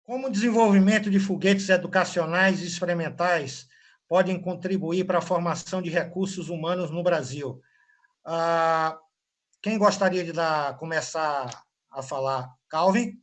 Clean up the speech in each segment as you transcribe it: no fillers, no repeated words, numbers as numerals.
Como o desenvolvimento de foguetes educacionais e experimentais podem contribuir para a formação de recursos humanos no Brasil? Quem gostaria de começar a falar? Calvin?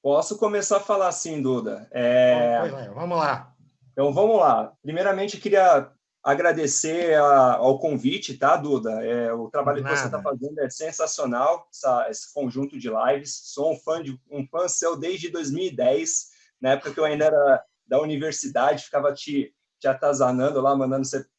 Posso começar a falar sim, Duda. Pois é, vamos lá. Então, vamos lá. Primeiramente, queria agradecer ao convite, tá, Duda? O trabalho que você está fazendo é sensacional, esse conjunto de lives. Sou um fã seu desde 2010, na época que eu ainda era da universidade, ficava te atazanando lá,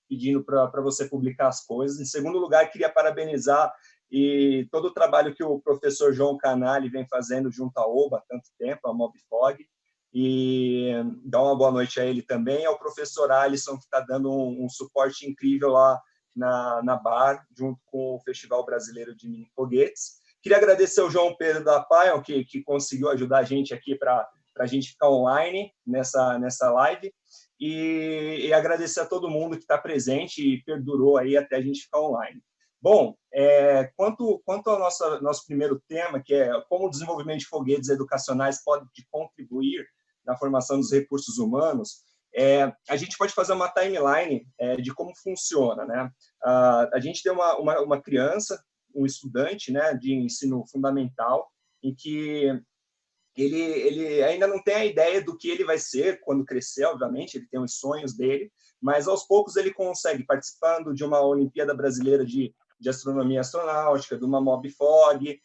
pedindo para você publicar as coisas. Em segundo lugar, queria parabenizar e todo o trabalho que o professor João Canali vem fazendo junto à OBA há tanto tempo, a Mobfog, e dar uma boa noite a ele também, ao professor Alisson, que está dando um suporte incrível lá na BAR, junto com o Festival Brasileiro de Mini Foguetes. Queria agradecer ao João Pedro da Paion, que conseguiu ajudar a gente aqui para a gente ficar online nessa live, e agradecer a todo mundo que está presente e perdurou aí até a gente ficar online. Bom, quanto ao nosso primeiro tema, que é como o desenvolvimento de foguetes educacionais pode contribuir na formação dos recursos humanos, a gente pode fazer uma timeline de como funciona, né? A gente tem uma criança, um estudante, né, de ensino fundamental, em que ele ainda não tem a ideia do que ele vai ser quando crescer, obviamente, ele tem os sonhos dele, mas aos poucos ele consegue, participando de uma Olimpíada Brasileira de Astronomia Astronáutica, de uma Mobfog,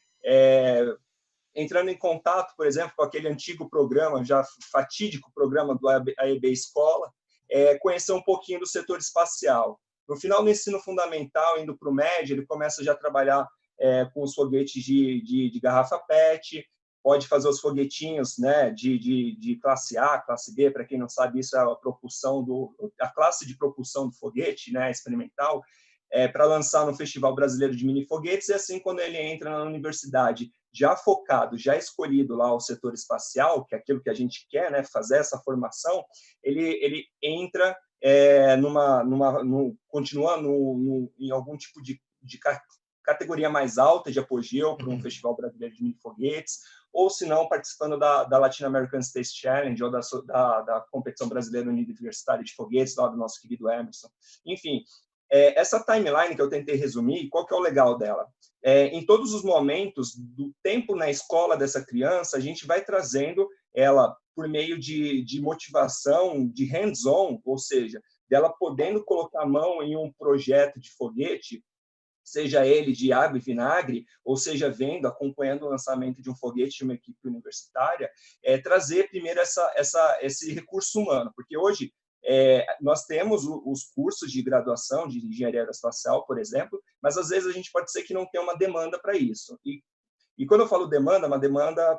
entrando em contato, por exemplo, com aquele antigo programa, já fatídico programa do AEB Escola, conhecer um pouquinho do setor espacial. No final do ensino fundamental, indo para o médio, ele começa já a trabalhar com os foguetes de garrafa PET, pode fazer os foguetinhos, né, de classe A, classe B, para quem não sabe, isso é a classe de propulsão do foguete, né, experimental, para lançar no Festival Brasileiro de Mini Foguetes, e assim, quando ele entra na universidade, já focado, já escolhido lá o setor espacial, que é aquilo que a gente quer, né, fazer essa formação, ele entra continua em algum tipo de categoria mais alta de apogeu para um Festival Brasileiro de Mini Foguetes, ou se não, participando da Latin American Space Challenge ou da competição brasileira universitária de foguetes, lá do nosso querido Emerson. Enfim, essa timeline que eu tentei resumir, qual que é o legal dela? Em todos os momentos do tempo na escola dessa criança, a gente vai trazendo ela por meio de motivação, de hands-on, ou seja, dela podendo colocar a mão em um projeto de foguete, seja ele de água e vinagre, ou seja, acompanhando o lançamento de um foguete de uma equipe universitária, trazer primeiro esse recurso humano, porque hoje nós temos os cursos de graduação de engenharia aeroespacial, por exemplo, mas às vezes a gente pode ser que não tenha uma demanda para isso. E quando eu falo demanda, é uma demanda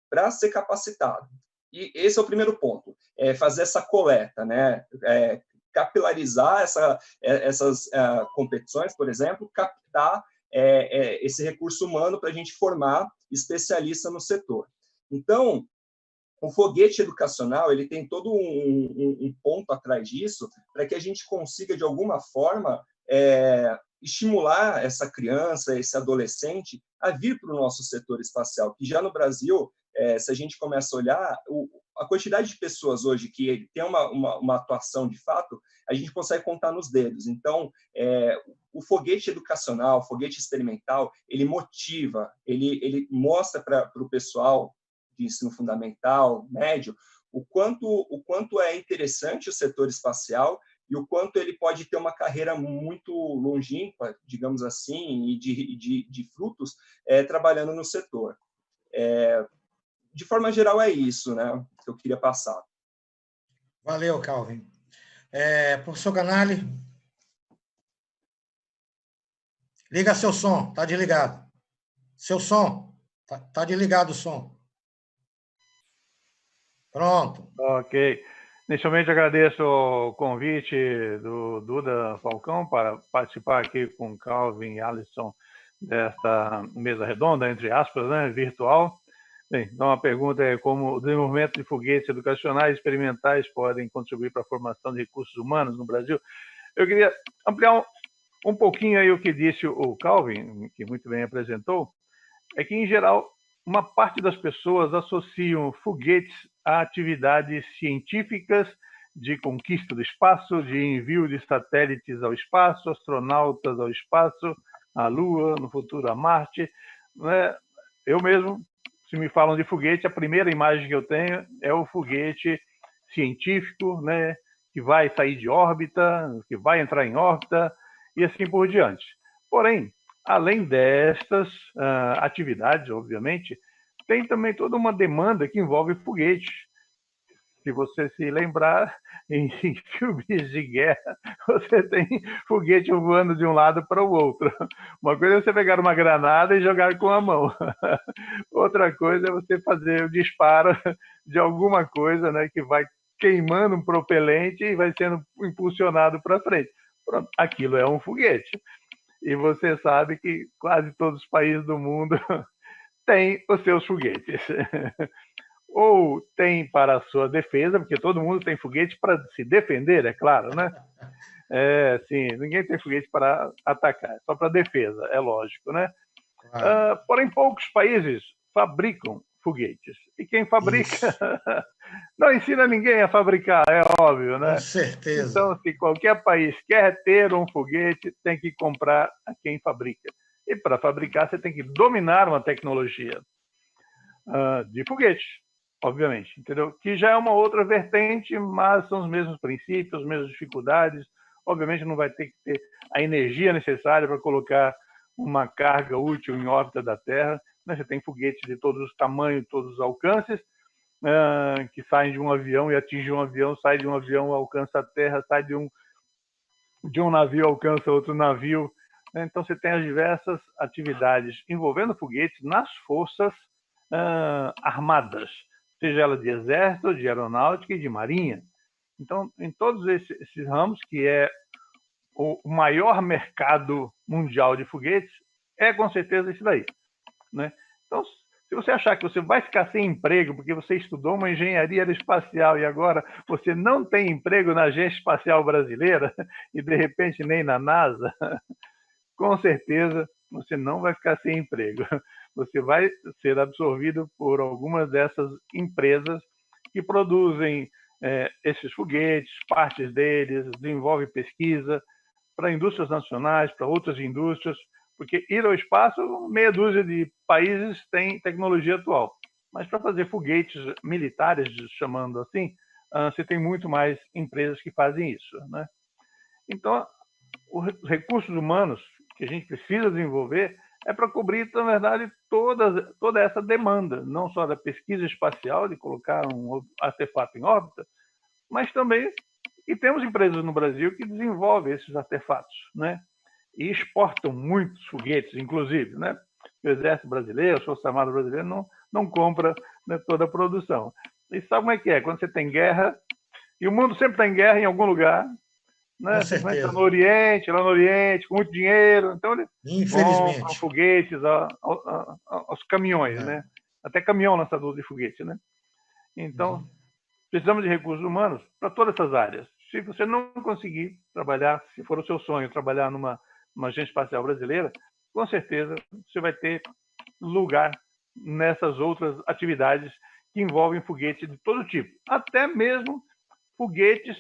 para ser capacitado. E esse é o primeiro ponto, fazer essa coleta, né? Capilarizar essas competições, por exemplo, captar esse recurso humano para a gente formar especialista no setor. Então, o foguete educacional ele tem todo um ponto atrás disso para que a gente consiga, de alguma forma, estimular essa criança, esse adolescente, a vir para o nosso setor espacial, que já no Brasil, se a gente começa a olhar, a quantidade de pessoas hoje que tem uma atuação de fato, a gente consegue contar nos dedos. Então, o foguete educacional, o foguete experimental, ele motiva, ele mostra para o pessoal de ensino fundamental, médio, o quanto é interessante o setor espacial e o quanto ele pode ter uma carreira muito longínqua, digamos assim, e de frutos trabalhando no setor. De forma geral, é isso, né, que eu queria passar. Valeu, Calvin. Professor Canali, liga seu som, está desligado. Seu som, está desligado o som. Pronto. Ok. Inicialmente, agradeço o convite do Duda Falcão para participar aqui com Calvin e Alisson desta mesa redonda, entre aspas, né, virtual. Bem, então a pergunta é como o desenvolvimento de foguetes educacionais e experimentais podem contribuir para a formação de recursos humanos no Brasil. Eu queria ampliar um pouquinho aí o que disse o Calvin, que muito bem apresentou, é que, em geral, uma parte das pessoas associam foguetes a atividades científicas de conquista do espaço, de envio de satélites ao espaço, astronautas ao espaço, à Lua, no futuro a Marte, né? Eu mesmo, se me falam de foguete, a primeira imagem que eu tenho é o foguete científico, né, que vai sair de órbita, que vai entrar em órbita e assim por diante. Porém, além destas atividades, obviamente, tem também toda uma demanda que envolve foguetes. Se você se lembrar, em filmes de guerra, você tem foguete voando de um lado para o outro. Uma coisa é você pegar uma granada e jogar com a mão. Outra coisa é você fazer o disparo de alguma coisa, né, que vai queimando um propelente e vai sendo impulsionado para frente. Pronto, aquilo é um foguete. E você sabe que quase todos os países do mundo têm os seus foguetes. Ou tem para a sua defesa, porque todo mundo tem foguete para se defender, é claro, né? Sim, ninguém tem foguete para atacar, só para defesa, é lógico, né? Claro. Porém, poucos países fabricam foguetes. E quem fabrica não ensina ninguém a fabricar, é óbvio, né? Com certeza. Então, se qualquer país quer ter um foguete, tem que comprar a quem fabrica. E para fabricar, você tem que dominar uma tecnologia de foguete, obviamente, entendeu? Que já é uma outra vertente, mas são os mesmos princípios, as mesmas dificuldades. Obviamente não vai ter que ter a energia necessária para colocar uma carga útil em órbita da Terra. Você tem foguetes de todos os tamanhos, todos os alcances, que saem de um avião e atingem um avião, sai de um avião, alcança a Terra, sai de um navio, alcança outro navio. Então você tem as diversas atividades envolvendo foguetes nas forças armadas, seja ela de exército, de aeronáutica e de marinha. Então, em todos esses ramos, que é o maior mercado mundial de foguetes, é com certeza isso daí, né? Então, se você achar que você vai ficar sem emprego porque você estudou uma engenharia aeroespacial e agora você não tem emprego na Agência Espacial Brasileira e, de repente, nem na NASA, com certeza você não vai ficar sem emprego. Você vai ser absorvido por algumas dessas empresas que produzem esses foguetes, partes deles, desenvolvem pesquisa para indústrias nacionais, para outras indústrias, porque ir ao espaço, meia dúzia de países tem tecnologia atual. Mas para fazer foguetes militares, chamando assim, você tem muito mais empresas que fazem isso, né? Então, os recursos humanos que a gente precisa desenvolver é para cobrir, na verdade, toda essa demanda, não só da pesquisa espacial, de colocar um artefato em órbita, mas também, e temos empresas no Brasil que desenvolvem esses artefatos, né? E exportam muitos foguetes, inclusive, né? O Exército Brasileiro, a Força Armada Brasileira não compra, né, toda a produção. E sabe como é que é? Quando você tem guerra, e o mundo sempre está em guerra em algum lugar, né? Você vai estar no Oriente, lá no Oriente, com muito dinheiro, então eles compram foguetes aos caminhões, né? Até caminhão lançador de foguete, né? Então, precisamos de recursos humanos para todas essas áreas. Se você não conseguir trabalhar, se for o seu sonho, trabalhar numa agência espacial brasileira, com certeza você vai ter lugar nessas outras atividades que envolvem foguetes de todo tipo, até mesmo foguetes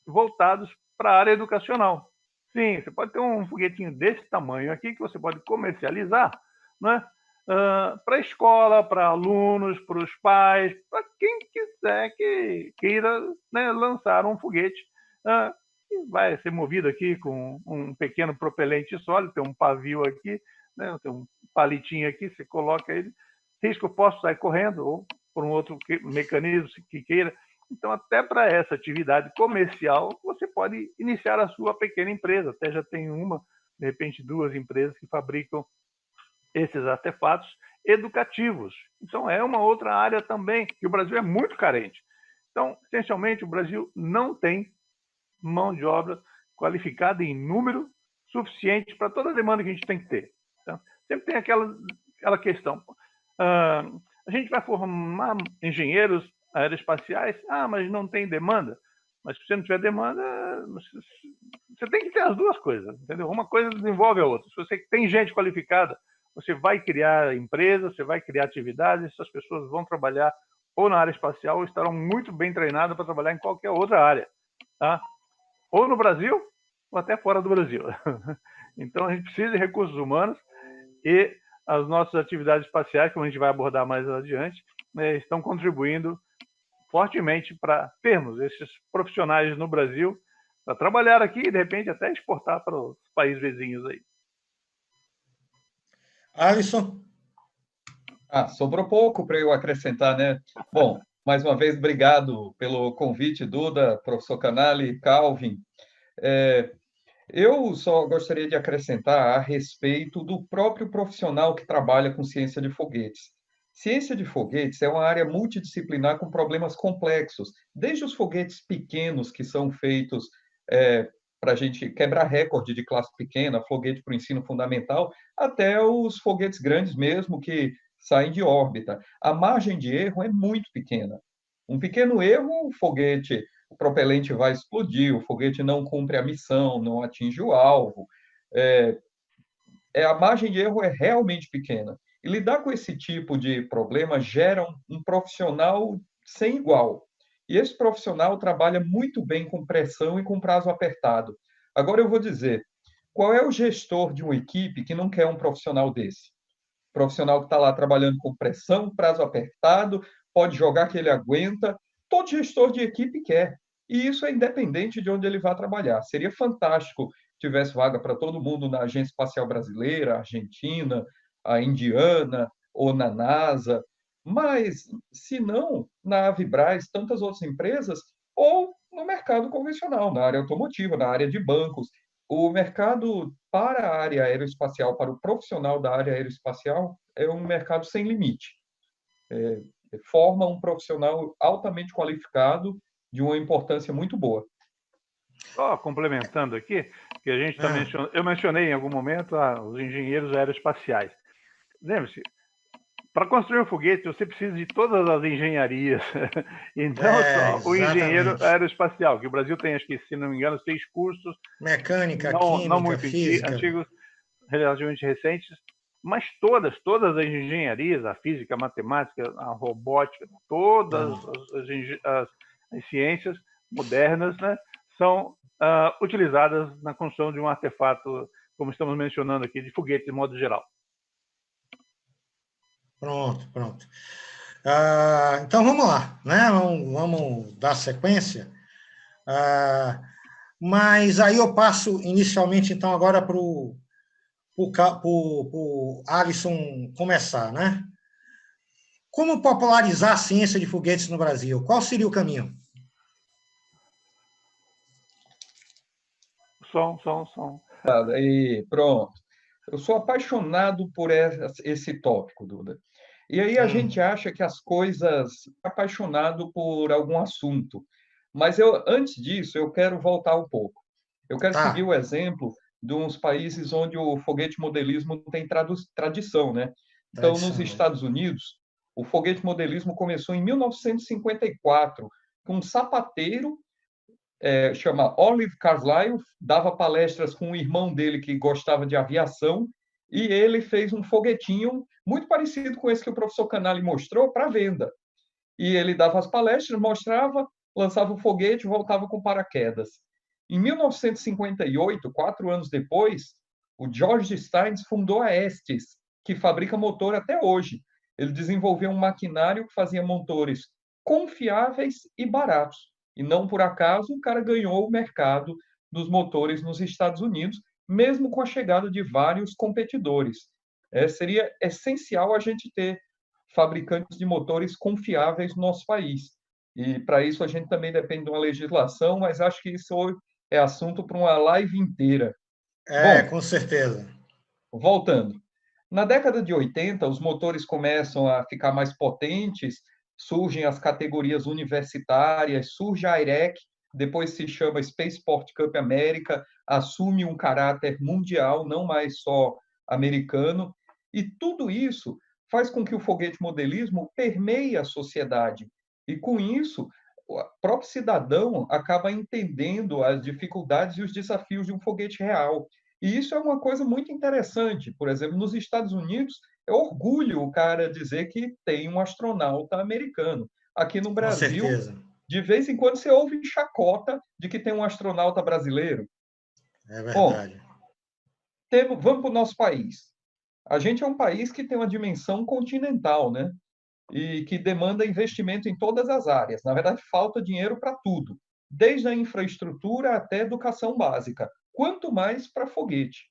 voltados para a área educacional. Sim, você pode ter um foguetinho desse tamanho aqui que você pode comercializar, né? Para a escola, para alunos, para os pais, para quem quiser que queira, né, lançar um foguete que vai ser movido aqui com um pequeno propelente sólido, tem um pavio aqui, né, tem um palitinho aqui, você coloca ele, risco o posto sai correndo, ou por um outro mecanismo que queira. Então, até para essa atividade comercial, você pode iniciar a sua pequena empresa. Até já tem uma, de repente, duas empresas que fabricam esses artefatos educativos. Então, é uma outra área também, que o Brasil é muito carente. Então, essencialmente, o Brasil não tem mão de obra qualificada em número suficiente para toda a demanda que a gente tem que ter. Então, sempre tem aquela questão. A gente vai formar engenheiros aeroespaciais, mas não tem demanda. Mas se você não tiver demanda, você tem que ter as duas coisas, entendeu? Uma coisa desenvolve a outra. Se você tem gente qualificada, você vai criar empresas, você vai criar atividades, essas pessoas vão trabalhar ou na área espacial ou estarão muito bem treinadas para trabalhar em qualquer outra área, tá? Ou no Brasil, ou até fora do Brasil. Então, a gente precisa de recursos humanos e as nossas atividades espaciais, como a gente vai abordar mais adiante, né, estão contribuindo fortemente para termos esses profissionais no Brasil para trabalhar aqui e, de repente, até exportar para os países vizinhos aí. Alisson? Sobrou pouco para eu acrescentar, né? Bom, mais uma vez, obrigado pelo convite, Duda, professor Canali, Calvin. Eu só gostaria de acrescentar a respeito do próprio profissional que trabalha com ciência de foguetes. Ciência de foguetes é uma área multidisciplinar com problemas complexos, desde os foguetes pequenos, que são feitos para a gente quebrar recorde de classe pequena, foguete para o ensino fundamental, até os foguetes grandes mesmo, que saem de órbita. A margem de erro é muito pequena. Um pequeno erro, o propelente vai explodir, o foguete não cumpre a missão, não atinge o alvo. A margem de erro é realmente pequena. E lidar com esse tipo de problema gera um profissional sem igual. E esse profissional trabalha muito bem com pressão e com prazo apertado. Agora eu vou dizer, qual é o gestor de uma equipe que não quer um profissional desse? Profissional que está lá trabalhando com pressão, prazo apertado, pode jogar que ele aguenta. Todo gestor de equipe quer. E isso é independente de onde ele vai trabalhar. Seria fantástico se tivesse vaga para todo mundo na Agência Espacial Brasileira, Argentina, a Indiana ou na NASA. Mas, se não, na Avibraz, tantas outras empresas, ou no mercado convencional, na área automotiva, na área de bancos. O mercado para a área aeroespacial, para o profissional da área aeroespacial, é um mercado sem limite. Forma um profissional altamente qualificado de uma importância muito boa. Só complementando aqui, que a gente eu mencionei em algum momento os engenheiros aeroespaciais. Lembre-se, para construir um foguete, você precisa de todas as engenharias. Então, só o engenheiro aeroespacial, que o Brasil tem, acho que, se não me engano, 6 cursos. Mecânica, química, não muito física. Antigos, relativamente recentes, mas todas as engenharias, a física, a matemática, a robótica, todas as ciências modernas, né, são utilizadas na construção de um artefato, como estamos mencionando aqui, de foguete de modo geral. Pronto. Então, vamos lá, né? Vamos dar sequência. Mas aí eu passo inicialmente, então, agora para o Alisson começar, né? Como popularizar a ciência de foguetes no Brasil? Qual seria o caminho? Som. E pronto. Eu sou apaixonado por esse tópico, Duda. E aí a gente acha que as coisas... apaixonado por algum assunto. Mas antes disso, eu quero voltar um pouco. Eu quero seguir o exemplo de uns países onde o foguete modelismo tem tradição, né? Então, nos Estados Unidos, o foguete modelismo começou em 1954, com um sapateiro chama Olive Carlisle, dava palestras com o irmão dele que gostava de aviação, e ele fez um foguetinho muito parecido com esse que o professor Canali mostrou para venda. E ele dava as palestras, mostrava, lançava o foguete e voltava com paraquedas. Em 1958, 4 anos depois, o George Steins fundou a Estes, que fabrica motor até hoje. Ele desenvolveu um maquinário que fazia motores confiáveis e baratos. E não por acaso o cara ganhou o mercado dos motores nos Estados Unidos, mesmo com a chegada de vários competidores. Seria essencial a gente ter fabricantes de motores confiáveis no nosso país. E para isso a gente também depende de uma legislação, mas acho que isso é assunto para uma live inteira. Bom, com certeza. Voltando. Na década de 80, os motores começam a ficar mais potentes, surgem as categorias universitárias, surge a IREC, depois se chama Spaceport Cup América, assume um caráter mundial, não mais só americano, e tudo isso faz com que o foguete modelismo permeie a sociedade. E, com isso, o próprio cidadão acaba entendendo as dificuldades e os desafios de um foguete real. E isso é uma coisa muito interessante. Por exemplo, nos Estados Unidos, é orgulho o cara dizer que tem um astronauta americano. Aqui no Com Brasil, certeza. de vez em quando você ouve chacota de que tem um astronauta brasileiro. É Bom, verdade. vamos para o nosso país. A gente é um país que tem uma dimensão continental, né? E que demanda investimento em todas as áreas. Na verdade, falta dinheiro para tudo, desde a infraestrutura até a educação básica. Quanto mais para foguete.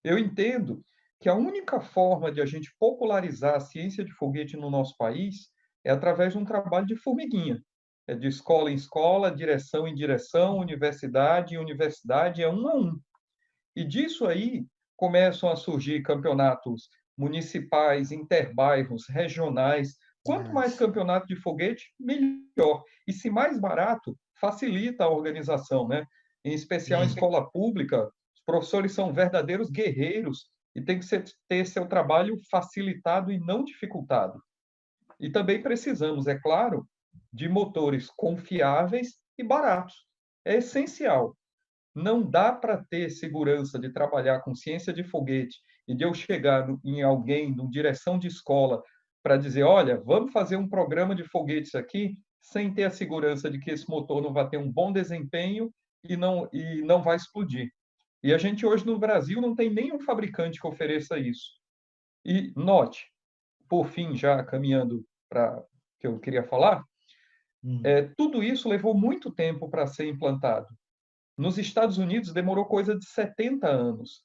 Eu entendo que a única forma de a gente popularizar a ciência de foguete no nosso país é através de um trabalho de formiguinha. É de escola em escola, direção em direção, universidade em universidade, é um a um. E disso aí começam a surgir campeonatos municipais, interbairros, regionais. Quanto mais campeonato de foguete, melhor. E se mais barato, facilita a organização, né? Em especial em Sim. escola pública, os professores são verdadeiros guerreiros e tem que ter seu trabalho facilitado e não dificultado. E também precisamos, é claro, de motores confiáveis e baratos. É essencial. Não dá para ter segurança de trabalhar com ciência de foguete e de eu chegar em alguém, no direção de escola, para dizer, olha, vamos fazer um programa de foguetes aqui, sem ter a segurança de que esse motor não vai ter um bom desempenho e não vai explodir. E a gente hoje no Brasil não tem nenhum fabricante que ofereça isso. E note, por fim, já caminhando para o que eu queria falar, tudo isso levou muito tempo para ser implantado. Nos Estados Unidos demorou coisa de 70 anos.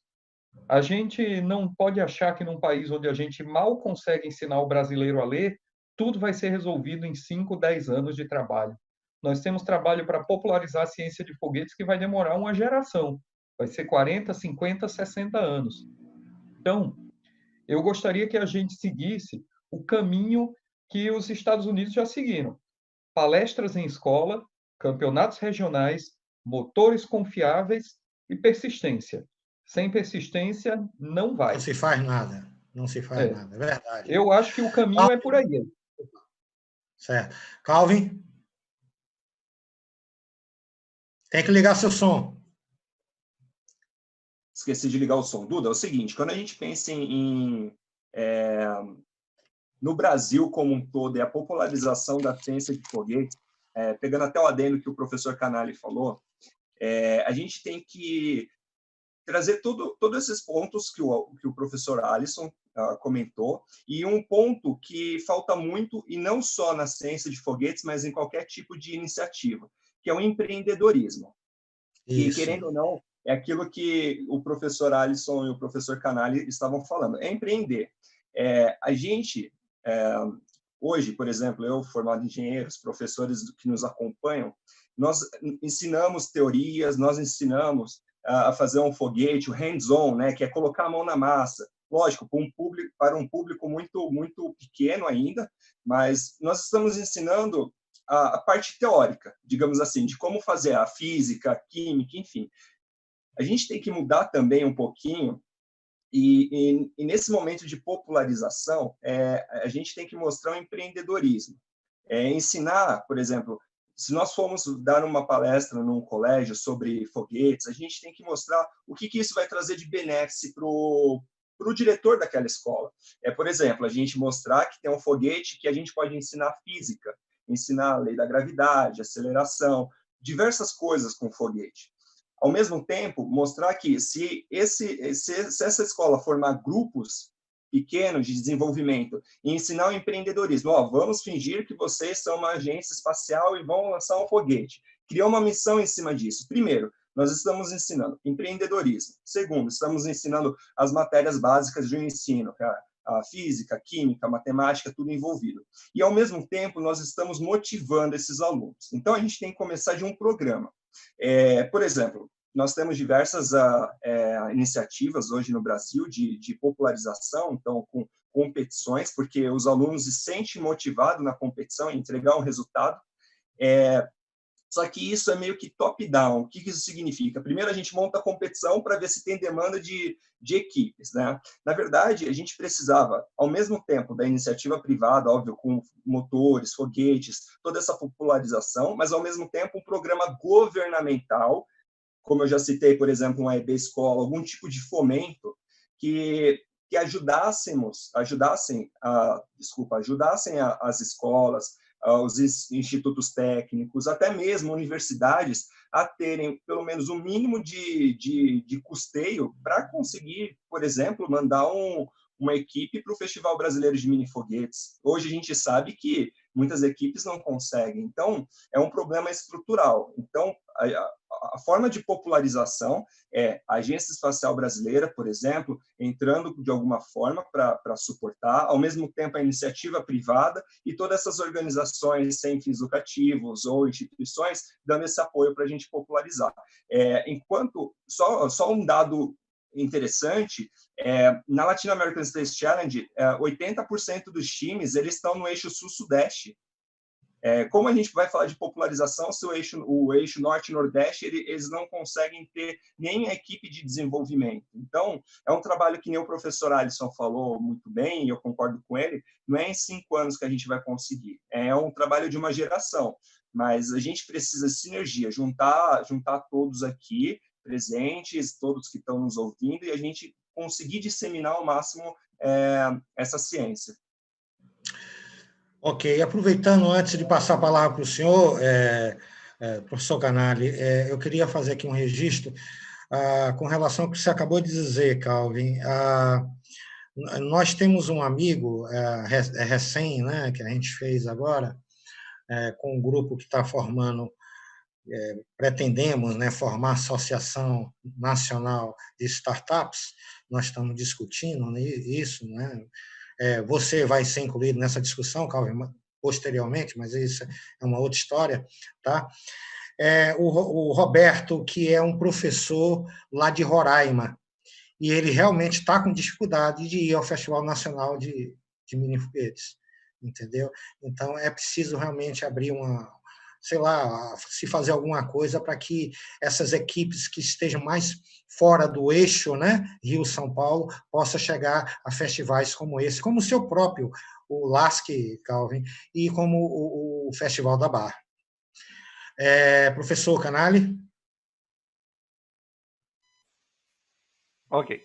A gente não pode achar que num país onde a gente mal consegue ensinar o brasileiro a ler, tudo vai ser resolvido em 5, 10 anos de trabalho. Nós temos trabalho para popularizar a ciência de foguetes que vai demorar uma geração. Vai ser 40, 50, 60 anos. Então, eu gostaria que a gente seguisse o caminho que os Estados Unidos já seguiram. Palestras em escola, campeonatos regionais, motores confiáveis e persistência. Sem persistência, não Não vai. se faz nada. Não se faz É. nada. É verdade. Eu acho que o caminho é por aí. Certo. Calvin, tem que ligar seu som. Esqueci de ligar o som. Duda, é o seguinte, quando a gente pensa no Brasil como um todo e a popularização da ciência de foguete, pegando até o adendo que o professor Canali falou, a gente tem que trazer todos esses pontos que o professor Alisson comentou, e um ponto que falta muito, e não só na ciência de foguetes, mas em qualquer tipo de iniciativa, que é o empreendedorismo. E, Isso. querendo ou não, é aquilo que o professor Alisson e o professor Canali estavam falando, é empreender. A gente, hoje, por exemplo, eu, formado em engenheiros, professores que nos acompanham, nós ensinamos teorias, nós ensinamos a fazer um foguete, o hands-on, né, que é colocar a mão na massa. Lógico, para um público muito, muito pequeno ainda, mas nós estamos ensinando a parte teórica, digamos assim, de como fazer a física, a química, enfim. A gente tem que mudar também um pouquinho e nesse momento de popularização, a gente tem que mostrar o empreendedorismo. Ensinar, por exemplo, se nós formos dar uma palestra num colégio sobre foguetes, a gente tem que mostrar o que isso vai trazer de benefício para o diretor daquela escola. Por exemplo, a gente mostrar que tem um foguete que a gente pode ensinar física, ensinar a lei da gravidade, aceleração, diversas coisas com foguete. Ao mesmo tempo, mostrar que se essa escola formar grupos pequenos de desenvolvimento e ensinar o empreendedorismo, vamos fingir que vocês são uma agência espacial e vão lançar um foguete. Criar uma missão em cima disso. Primeiro, nós estamos ensinando empreendedorismo. Segundo, estamos ensinando as matérias básicas de um ensino, a física, a química, a matemática, tudo envolvido. E, ao mesmo tempo, nós estamos motivando esses alunos. Então, a gente tem que começar de um programa. Por exemplo, nós temos diversas iniciativas hoje no Brasil de popularização, então, com competições, porque os alunos se sentem motivados na competição em entregar um resultado. Só que isso é meio que top-down. O que isso significa? Primeiro, a gente monta a competição para ver se tem demanda de equipes, né? Na verdade, a gente precisava, ao mesmo tempo, da iniciativa privada, óbvio, com motores, foguetes, toda essa popularização, mas, ao mesmo tempo, um programa governamental como eu já citei, por exemplo, uma EB Escola, algum tipo de fomento que ajudassem as escolas, os institutos técnicos, até mesmo universidades, a terem pelo menos um mínimo de custeio para conseguir, por exemplo, mandar uma equipe para o Festival Brasileiro de Mini Foguetes. Hoje a gente sabe que muitas equipes não conseguem. Então, é um problema estrutural. Então, a forma de popularização é a Agência Espacial Brasileira, por exemplo, entrando de alguma forma para suportar, ao mesmo tempo a iniciativa privada e todas essas organizações sem fins lucrativos ou instituições dando esse apoio para a gente popularizar. Enquanto, só um dado interessante, na Latin American Space Challenge, 80% dos times eles estão no eixo sul-sudeste. Como a gente vai falar de popularização, se o eixo norte-nordeste, eles não conseguem ter nem a equipe de desenvolvimento. Então, é um trabalho que nem o professor Alisson falou muito bem, e eu concordo com ele, não é em 5 anos que a gente vai conseguir. É um trabalho de uma geração, mas a gente precisa de sinergia, juntar todos aqui presentes, todos que estão nos ouvindo, e a gente conseguir disseminar ao máximo essa ciência. Ok, aproveitando, antes de passar a palavra para o senhor, professor Canali, eu queria fazer aqui um registro com relação ao que você acabou de dizer, Calvin. Nós temos um amigo recém, né, que a gente fez agora, com um grupo que está formando, pretendemos, né, formar a Associação Nacional de Startups. Nós estamos discutindo, né, isso, né? Você vai ser incluído nessa discussão, Calvin, posteriormente, mas isso é uma outra história, tá? O Roberto, que é um professor lá de Roraima, e ele realmente está com dificuldade de ir ao Festival Nacional de Mini Foguetes, entendeu? Então, é preciso realmente abrir sei lá, se fazer alguma coisa para que essas equipes que estejam mais fora do eixo, né, Rio-São Paulo, possam chegar a festivais como esse, como o seu próprio, o LASC, Calvin, e como o Festival da Barra. Professor Canali? Ok.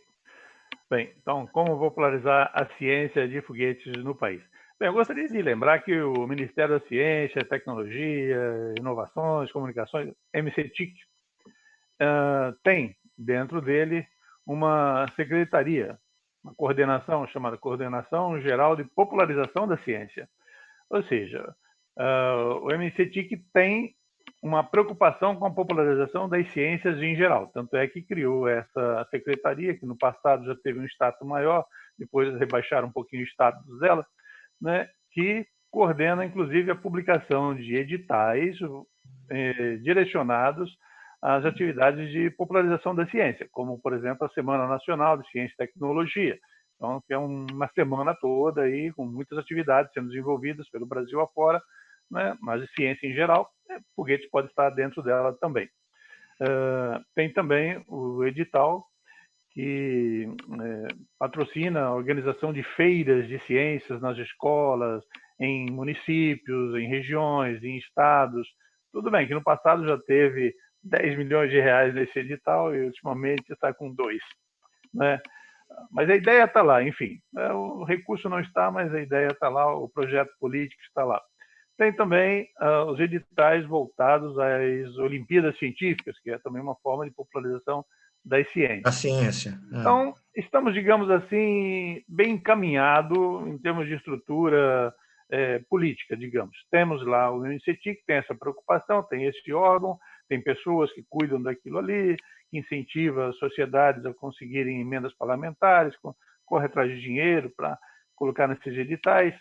Bem, então, como popularizar a ciência de foguetes no país? Bem, eu gostaria de lembrar que o Ministério da Ciência, Tecnologia, Inovações, Comunicações, MCTIC, tem dentro dele uma secretaria, uma coordenação chamada Coordenação Geral de Popularização da Ciência. Ou seja, o MCTIC tem uma preocupação com a popularização das ciências em geral. Tanto é que criou essa secretaria, que no passado já teve um status maior, depois rebaixaram um pouquinho o status dela, né, que coordena, inclusive, a publicação de editais direcionados às atividades de popularização da ciência, como, por exemplo, a Semana Nacional de Ciência e Tecnologia. Então, que é uma semana toda aí, com muitas atividades sendo desenvolvidas pelo Brasil afora, né, mas de ciência em geral, foguete pode estar dentro dela também. Tem também o edital que patrocina a organização de feiras de ciências nas escolas, em municípios, em regiões, em estados. Tudo bem que no passado já teve 10 milhões de reais nesse edital e ultimamente está com 2, né? Mas a ideia está lá, enfim. O recurso não está, mas a ideia está lá, o projeto político está lá. Tem também os editais voltados às Olimpíadas Científicas, que é também uma forma de popularização das ciências. A ciência. Então, estamos, digamos assim, bem encaminhados em termos de estrutura política, digamos. Temos lá o MCTIC, que tem essa preocupação, tem esse órgão, tem pessoas que cuidam daquilo ali, que incentiva as sociedades a conseguirem emendas parlamentares, corre atrás de dinheiro para colocar nesses editais,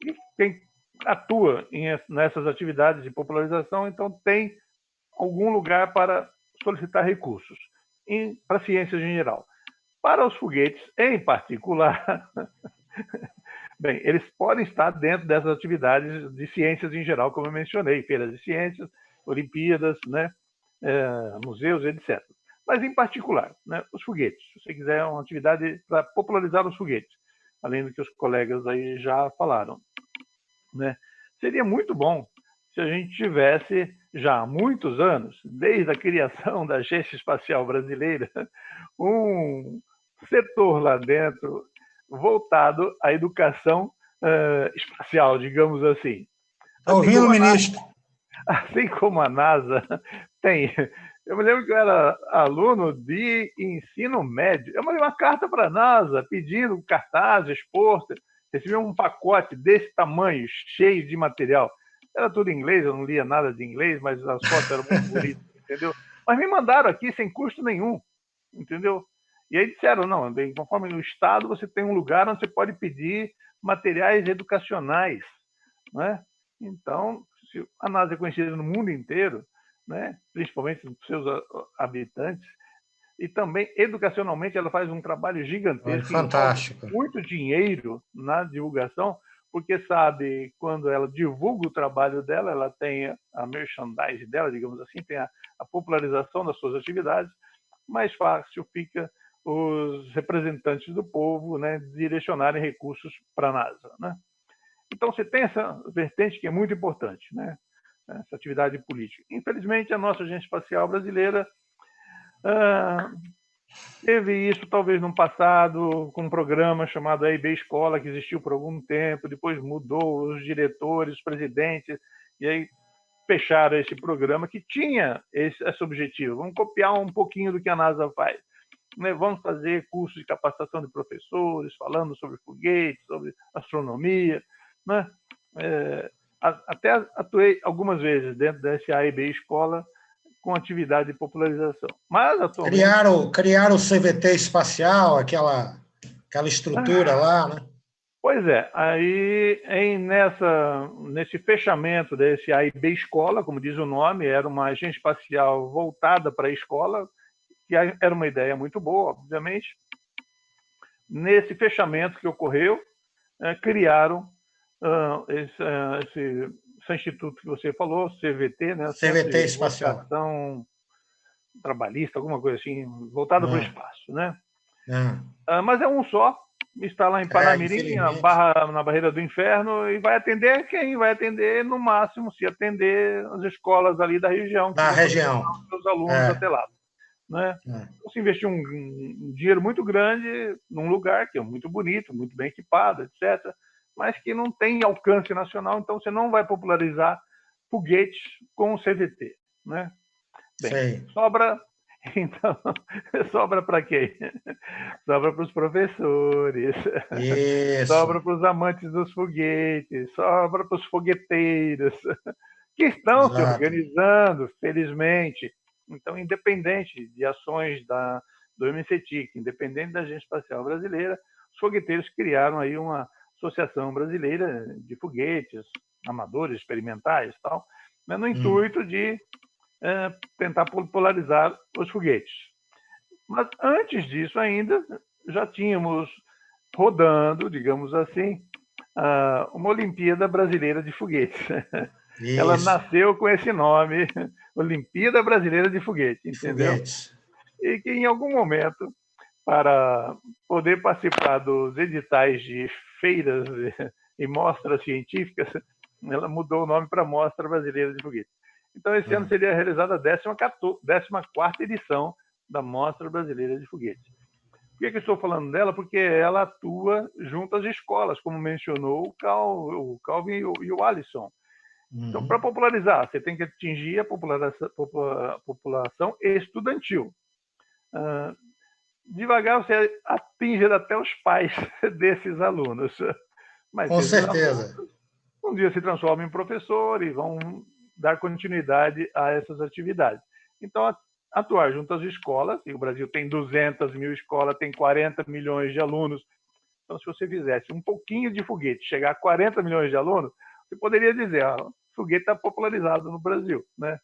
e quem atua nessas atividades de popularização, então tem algum lugar para solicitar recursos para ciências em geral. Para os foguetes, em particular, bem, eles podem estar dentro dessas atividades de ciências em geral, como eu mencionei, feiras de ciências, Olimpíadas, né, museus, etc. Mas, em particular, né, os foguetes. Se você quiser uma atividade para popularizar os foguetes, além do que os colegas aí já falaram, né, seria muito bom se a gente tivesse já há muitos anos, desde a criação da Agência Espacial Brasileira, um setor lá dentro voltado à educação espacial, digamos assim. Está ouvindo, ministro? Assim como a NASA tem... Eu me lembro que eu era aluno de ensino médio. Eu mandei uma carta para a NASA pedindo cartazes, pôster. Recebi um pacote desse tamanho, cheio de material. Era tudo em inglês, eu não lia nada de inglês, mas as fotos eram muito bonitas, entendeu? Mas me mandaram aqui sem custo nenhum, entendeu? E aí disseram, não, conforme no Estado você tem um lugar onde você pode pedir materiais educacionais, né? Então, a NASA é conhecida no mundo inteiro, né? Principalmente dos seus habitantes, e também, educacionalmente, ela faz um trabalho gigantesco, fantástico, muito dinheiro na divulgação, porque sabe, quando ela divulga o trabalho dela, ela tem a merchandise dela, digamos assim, tem a popularização das suas atividades, mais fácil fica os representantes do povo, né, direcionarem recursos para a NASA, né? Então, você tem essa vertente que é muito importante, né? Essa atividade política. Infelizmente, a nossa Agência Espacial Brasileira teve isso talvez no passado, com um programa chamado AIB Escola, que existiu por algum tempo, depois mudou os diretores, os presidentes, e aí fecharam esse programa que tinha esse objetivo. Vamos copiar um pouquinho do que a NASA faz. Né? Vamos fazer cursos de capacitação de professores, falando sobre foguetes, sobre astronomia, né? Até atuei algumas vezes dentro dessa AIB Escola com atividade de popularização. Mas atualmente... Criaram o CVT espacial, aquela estrutura lá, né? Pois é, aí nesse fechamento desse AIB Escola, como diz o nome, era uma agência espacial voltada para a escola, que era uma ideia muito boa, obviamente. Nesse fechamento que ocorreu, criaram esse instituto que você falou, CVT, né? CVT espacial. Trabalhista, alguma coisa assim, voltada para o espaço, né? É. Mas é um só, está lá em Panamirim, na Barreira do Inferno, e vai atender quem vai atender, no máximo, se atender as escolas ali da região. Da região. Os seus alunos até lá. Né? Então, se investir um dinheiro muito grande num lugar que é muito bonito, muito bem equipado, etc., mas que não tem alcance nacional, então você não vai popularizar foguetes com o CVT. Né? Bem, sobra... Então, sobra para quem? Sobra para os professores, sobra para os amantes dos foguetes, sobra para os fogueteiros, que estão se organizando, felizmente. Então, independente de ações do MCTIC, independente da Agência Espacial Brasileira, os fogueteiros criaram aí uma associação brasileira de foguetes, amadores, experimentais e tal, né, no intuito de tentar popularizar os foguetes. Mas antes disso ainda, já tínhamos rodando, digamos assim, uma Olimpíada Brasileira de Foguetes. Isso. Ela nasceu com esse nome, Olimpíada Brasileira de Foguete, entendeu? Foguetes. E que em algum momento, para poder participar dos editais de feiras e mostras científicas, ela mudou o nome para Mostra Brasileira de Foguetes. Então, esse ano seria realizada a 14ª edição da Mostra Brasileira de Foguetes. Por que eu estou falando dela? Porque ela atua junto às escolas, como mencionou o Calvin e o Alisson. Então, para popularizar, você tem que atingir a população estudantil. Devagar, você atinge até os pais desses alunos. Mas com certeza. Um dia se transformam em professor e vão dar continuidade a essas atividades. Então, atuar junto às escolas, e o Brasil tem 200 mil escolas, tem 40 milhões de alunos. Então, se você fizesse um pouquinho de foguete, chegar a 40 milhões de alunos, você poderia dizer, o foguete está popularizado no Brasil, né?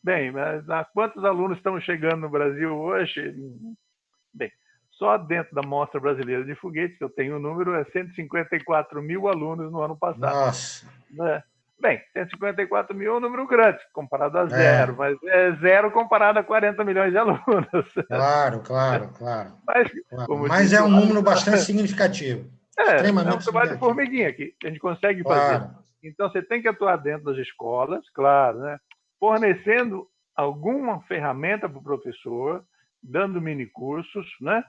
Bem, mas quantos alunos estão chegando no Brasil hoje? Bem, só dentro da Mostra Brasileira de Foguetes, que eu tenho o número, é 154 mil alunos no ano passado. Nossa! Né? Bem, 154 mil é um número grande, comparado a zero, mas é zero comparado a 40 milhões de alunos. Claro. Mas disse, é um número bastante significativo. Extremamente é um trabalho de formiguinha que a gente consegue fazer. Então, você tem que atuar dentro das escolas, claro, né? fornecendo alguma ferramenta para o professor, dando mini-cursos, né?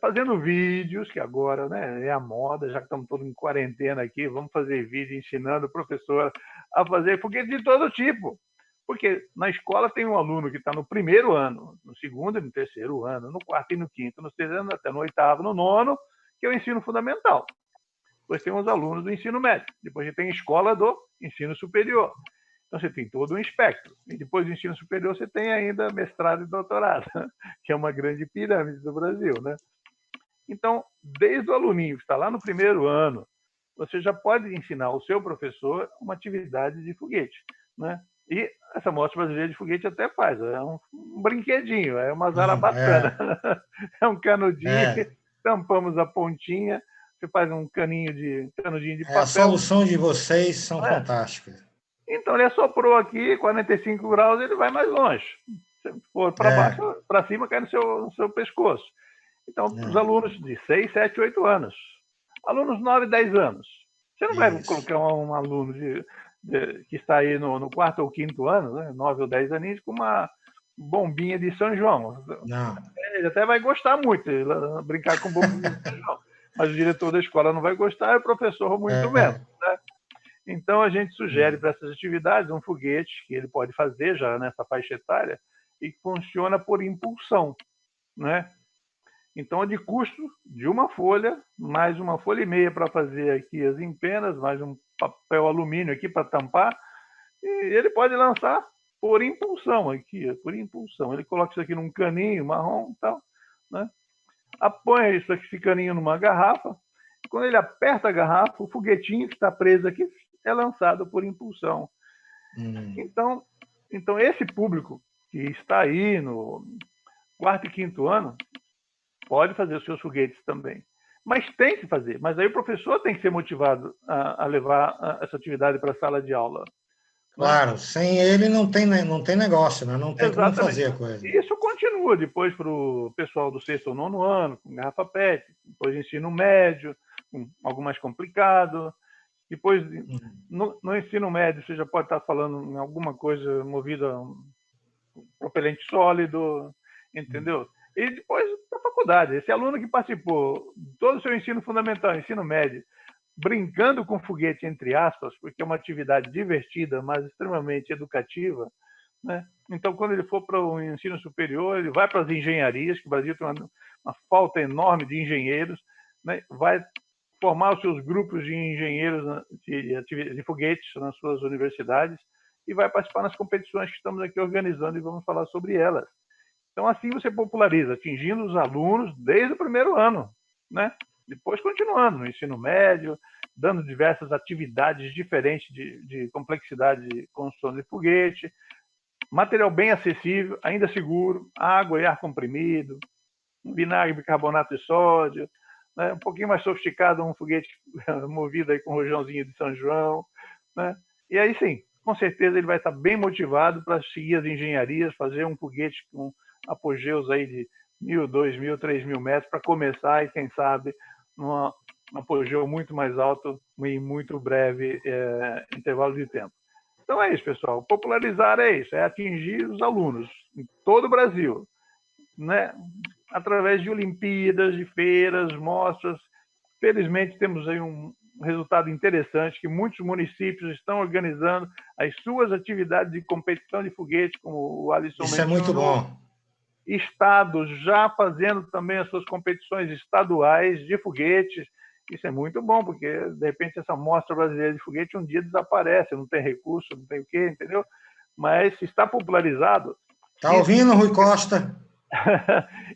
Fazendo vídeos, que agora, né, é a moda, já que estamos todos em quarentena aqui, vamos fazer vídeo ensinando o professor a fazer foguete de todo tipo. Porque na escola tem um aluno que está no primeiro ano, no segundo e no terceiro ano, no quarto e no quinto, no sexto, até no oitavo, no nono, que é o ensino fundamental. Depois tem os alunos do ensino médio. Depois a gente tem a escola do ensino superior. Então, você tem todo um espectro. E depois do ensino superior, você tem ainda mestrado e doutorado, que é uma grande pirâmide do Brasil, né? Então, desde o aluninho que está lá no primeiro ano, você já pode ensinar ao seu professor uma atividade de foguete, né? E essa Mostra Brasileira de Foguete até faz. É um brinquedinho, é uma zarabatana. É um canudinho, tampamos a pontinha, você faz um canudinho de papel. A solução de vocês são fantásticas. Então, ele assoprou aqui, 45 graus, ele vai mais longe. Se for para baixo, para cima, cai no seu pescoço. Então, os alunos de 6, 7, 8 anos. Alunos 9, 10 anos. Você não vai colocar um aluno que está aí no quarto ou quinto ano, né, 9 ou 10 aninhos, com uma bombinha de São João. Não. Ele até vai gostar muito, brincar com bombinha de São João. Mas o diretor da escola não vai gostar, e o professor muito menos, né? Então, a gente sugere para essas atividades um foguete que ele pode fazer já nessa faixa etária e que funciona por impulsão, né? Então, é de custo de uma folha, mais uma folha e meia para fazer aqui as empenas, mais um papel alumínio aqui para tampar, e ele pode lançar por impulsão aqui, por impulsão. Ele coloca isso aqui num caninho marrom e tal, né? Apanha esse caninho numa garrafa. Quando ele aperta a garrafa, o foguetinho que está preso aqui é lançado por impulsão. Então, esse público que está aí no quarto e quinto ano pode fazer os seus foguetes também. Mas tem que fazer. Mas aí o professor tem que ser motivado a levar essa atividade para a sala de aula. Claro, sem ele não tem negócio, né? Não tem como fazer a coisa. E isso continua depois para o pessoal do sexto ou nono ano, com garrafa PET, depois ensino médio, com algo mais complicado. Depois, no ensino médio, você já pode estar falando em alguma coisa movida a um propelente sólido, entendeu? E depois, para a faculdade. Esse aluno que participou de todo o seu ensino fundamental, ensino médio, brincando com foguete, entre aspas, porque é uma atividade divertida, mas extremamente educativa, né? Então, quando ele for para o ensino superior, ele vai para as engenharias, que o Brasil tem uma falta enorme de engenheiros, né? Vai formar os seus grupos de engenheiros de foguetes nas suas universidades e vai participar nas competições que estamos aqui organizando e vamos falar sobre elas. Então, assim você populariza, atingindo os alunos desde o primeiro ano, né? Depois continuando no ensino médio, dando diversas atividades diferentes de complexidade de construção de foguete, material bem acessível, ainda seguro, água e ar comprimido, vinagre, bicarbonato de sódio, né? Um pouquinho mais sofisticado, um foguete movido aí com rojãozinho de São João, né? E aí sim, com certeza ele vai estar bem motivado para seguir as engenharias, fazer um foguete com apogeus aí de 1.000, 2.000, 3.000 metros para começar e, quem sabe, um apogeu muito mais alto em muito breve intervalo de tempo. Então é isso, pessoal. Popularizar é isso, é atingir os alunos em todo o Brasil, né? Através de Olimpíadas, de feiras, mostras. Felizmente, temos aí um resultado interessante, que muitos municípios estão organizando as suas atividades de competição de foguete, como o Alisson mencionou. Isso é muito bom. Estados já fazendo também as suas competições estaduais de foguetes. Isso é muito bom, porque, de repente, essa Mostra Brasileira de Foguete um dia desaparece, não tem recurso, não tem o quê, entendeu? Mas se está popularizado... Está ouvindo, Rui Costa?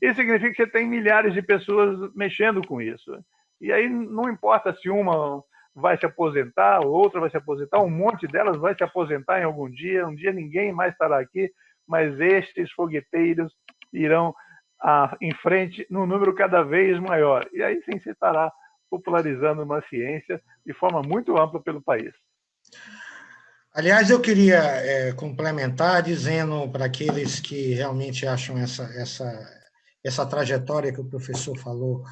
Isso significa que você tem milhares de pessoas mexendo com isso. E aí não importa se uma vai se aposentar, outra vai se aposentar, um monte delas vai se aposentar em algum dia, um dia ninguém mais estará aqui, mas estes fogueteiros irão em frente num número cada vez maior. E aí sim você estará popularizando uma ciência de forma muito ampla pelo país. Aliás, eu queria complementar dizendo para aqueles que realmente acham essa trajetória que o professor falou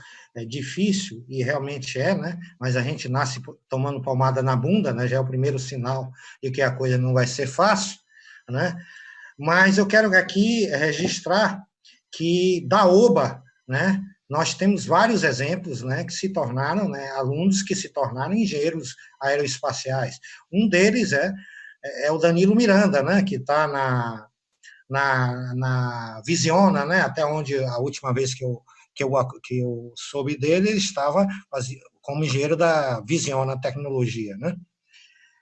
difícil, e realmente né? Mas a gente nasce tomando palmada na bunda, né? Já é o primeiro sinal de que a coisa não vai ser fácil, né? Mas eu quero aqui registrar que da OBA, né, nós temos vários exemplos, né, que se tornaram, né, alunos que se tornaram engenheiros aeroespaciais. Um deles é o Danilo Miranda, né, que está na Visiona, né, até onde a última vez que eu soube dele, ele estava como engenheiro da Visiona Tecnologia, né?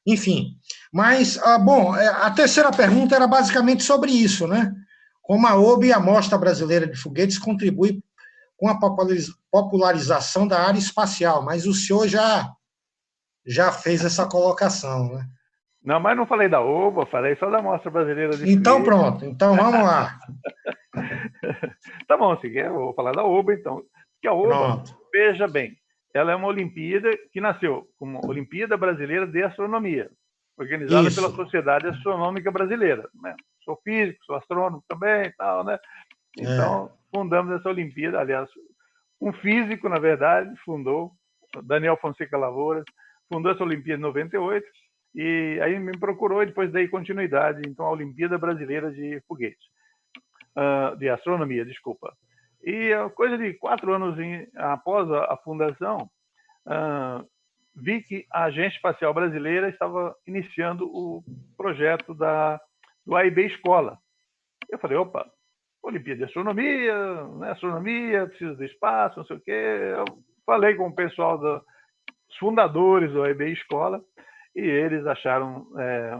Enfim, mas, bom, a terceira pergunta era basicamente sobre isso, né? Como a OBA e a Mostra Brasileira de Foguetes contribui com a popularização da área espacial, mas o senhor já fez essa colocação, né? Não, mas não falei da OBA, falei só da Mostra Brasileira de Então, Foguetes. pronto. Então, vamos lá. Tá bom, se quer, eu vou falar da OBA, então. Que a OBA, pronto. Veja bem, ela é uma Olimpíada que nasceu como Olimpíada Brasileira de Astronomia, organizada Isso. pela Sociedade Astronômica Brasileira. Né? Sou físico, sou astrônomo também e tal, né? Então, fundamos essa Olimpíada. Aliás, um físico, na verdade, fundou, Daniel Fonseca Lavouras, fundou essa Olimpíada em 98, e aí me procurou e depois dei continuidade, então, à Olimpíada Brasileira de Foguetes, de Astronomia, desculpa. E coisa de 4 anos após a fundação, vi que a Agência Espacial Brasileira estava iniciando o projeto do AIB Escola. Eu falei, opa, Olimpíada de Astronomia, né? Astronomia, precisa do espaço, não sei o quê. Eu falei com o pessoal dos fundadores do AIB Escola e eles acharam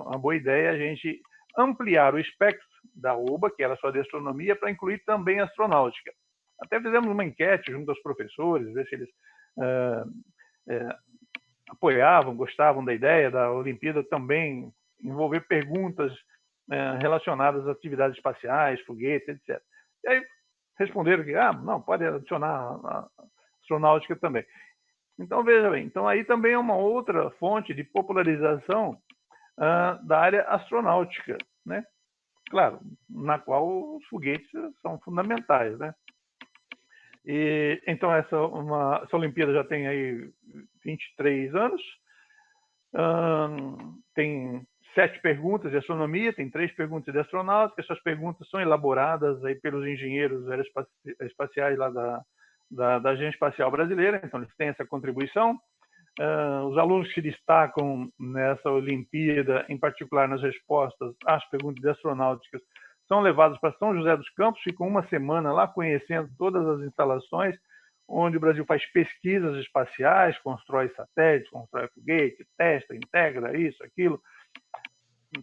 uma boa ideia a gente ampliar o espectro da OBA, que era só de astronomia, para incluir também astronáutica. Até fizemos uma enquete junto aos professores, ver se eles apoiavam, gostavam da ideia da Olimpíada também envolver perguntas relacionadas às atividades espaciais, foguetes, etc. E aí responderam que, não, pode adicionar a astronáutica também. Então, veja bem, então aí também é uma outra fonte de popularização da área astronáutica, né? Claro, na qual os foguetes são fundamentais, né? E, então, essa Olimpíada já tem aí 23 anos, tem 7 perguntas de astronomia, tem 3 perguntas de astronáutica. Essas perguntas são elaboradas aí pelos engenheiros aeroespaciais lá da Agência Espacial Brasileira, então eles têm essa contribuição. Os alunos que se destacam nessa Olimpíada, em particular nas respostas às perguntas de astronáuticas, são levados para São José dos Campos, ficam uma semana lá conhecendo todas as instalações onde o Brasil faz pesquisas espaciais, constrói satélites, constrói foguete, testa, integra isso, aquilo.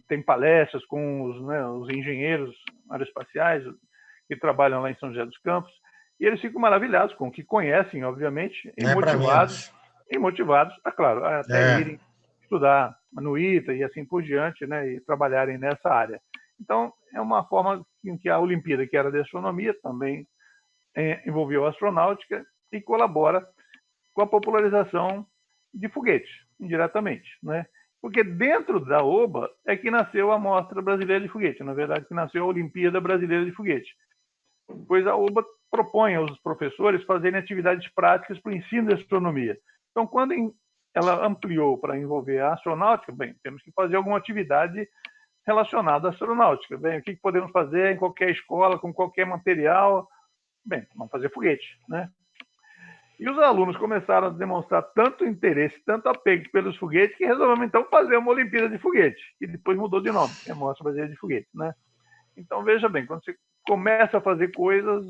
Tem palestras com os engenheiros aeroespaciais que trabalham lá em São José dos Campos, e eles ficam maravilhados com o que conhecem, obviamente, e motivados, claro, até irem estudar no ITA e assim por diante, né, e trabalharem nessa área. Então, é uma forma em que a Olimpíada, que era de astronomia, também envolveu a astronáutica e colabora com a popularização de foguetes, indiretamente, né? Porque dentro da OBA é que nasceu a Mostra Brasileira de Foguete, na verdade, que nasceu a Olimpíada Brasileira de Foguete. Pois a OBA propõe aos professores fazerem atividades práticas para o ensino de astronomia. Então, quando ela ampliou para envolver a astronáutica, bem, temos que fazer alguma atividade relacionada à astronáutica. Bem, o que podemos fazer em qualquer escola, com qualquer material? Bem, vamos fazer foguete, né? E os alunos começaram a demonstrar tanto interesse, tanto apego pelos foguetes, que resolveram, então, fazer uma Olimpíada de Foguete, e depois mudou de nome, que é a Mostra Brasileira de Foguete, né? Então, veja bem, quando você começa a fazer coisas,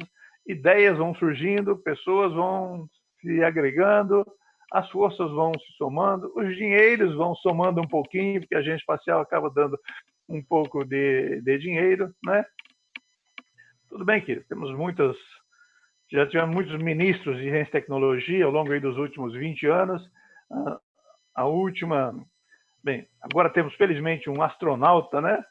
ideias vão surgindo, pessoas vão se agregando, as forças vão se somando, os dinheiros vão somando um pouquinho, porque a agência espacial acaba dando um pouco de dinheiro, né? Tudo bem que já tivemos muitos ministros de ciência e tecnologia ao longo aí dos últimos 20 anos. A última, bem, agora temos felizmente um astronauta, né,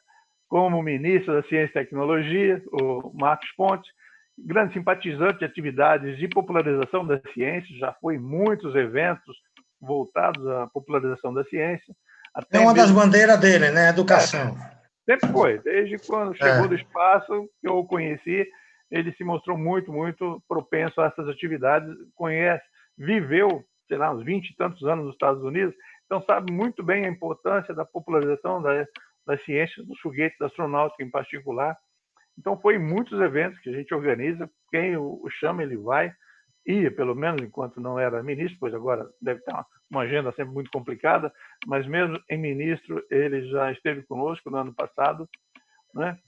como ministro da ciência e tecnologia, o Marcos Pontes, grande simpatizante de atividades de popularização da ciência, já foi em muitos eventos voltados à popularização da ciência. É uma das bandeiras dele, né, educação. Sempre foi, desde quando chegou do espaço, que eu o conheci, ele se mostrou muito, muito propenso a essas atividades, viveu, sei lá, uns 20 e tantos anos nos Estados Unidos, então sabe muito bem a importância da popularização das ciências, dos foguetes, da astronáutica em particular. Então, foi muitos eventos que a gente organiza. Quem o chama, ele vai. Ia, pelo menos, enquanto não era ministro, pois agora deve ter uma agenda sempre muito complicada, mas mesmo em ministro, ele já esteve conosco no ano passado, né?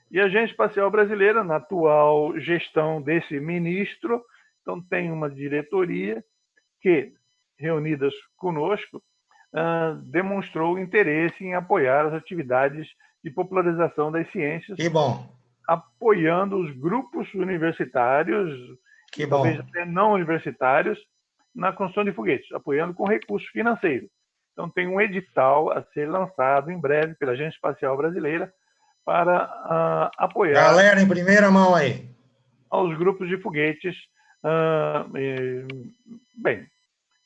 E a Agência Espacial Brasileira, na atual gestão desse ministro, então tem uma diretoria que, reunidas conosco, demonstrou interesse em apoiar as atividades de popularização das ciências, Que bom. apoiando os grupos universitários, Que talvez bom. até não universitários, na construção de foguetes, apoiando com recursos financeiros. Então, tem um edital a ser lançado em breve pela Agência Espacial Brasileira para apoiar... Galera, em primeira mão aí. ...aos grupos de foguetes, bem,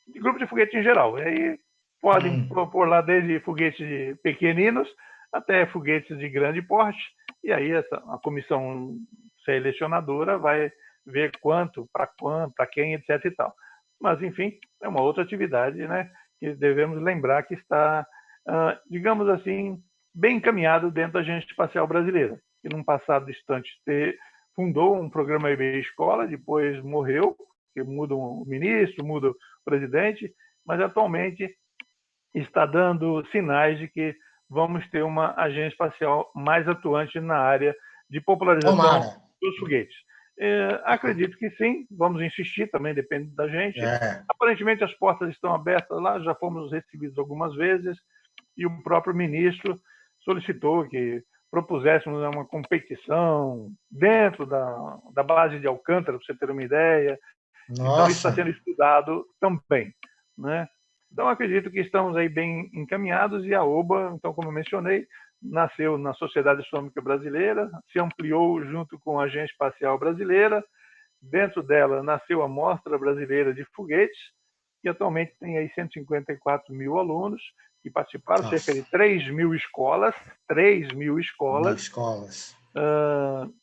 de grupos de foguete em geral. E aí podem propor lá desde foguetes pequeninos até foguetes de grande porte, e aí a comissão selecionadora vai ver quanto, para quem, etc. e tal. Mas, enfim, é uma outra atividade, né, que devemos lembrar que está, digamos assim, bem encaminhado dentro da Agência Espacial Brasileira, que num passado distante fundou um programa IB Escola, depois morreu, que muda o ministro, muda o presidente, mas atualmente está dando sinais de que vamos ter uma agência espacial mais atuante na área de popularização dos foguetes. Acredito que sim, vamos insistir, também depende da gente. Aparentemente as portas estão abertas lá, já fomos recebidos algumas vezes, e o próprio ministro solicitou que propuséssemos uma competição dentro da base de Alcântara, para você ter uma ideia. Nossa. Então, isso está sendo estudado também, né? Então, acredito que estamos aí bem encaminhados, e a OBA, então, como eu mencionei, nasceu na Sociedade Astronômica Brasileira, se ampliou junto com a Agência Espacial Brasileira. Dentro dela nasceu a Mostra Brasileira de Foguetes, que atualmente tem aí 154 mil alunos que participaram, cerca de 3 mil escolas. 3 mil escolas.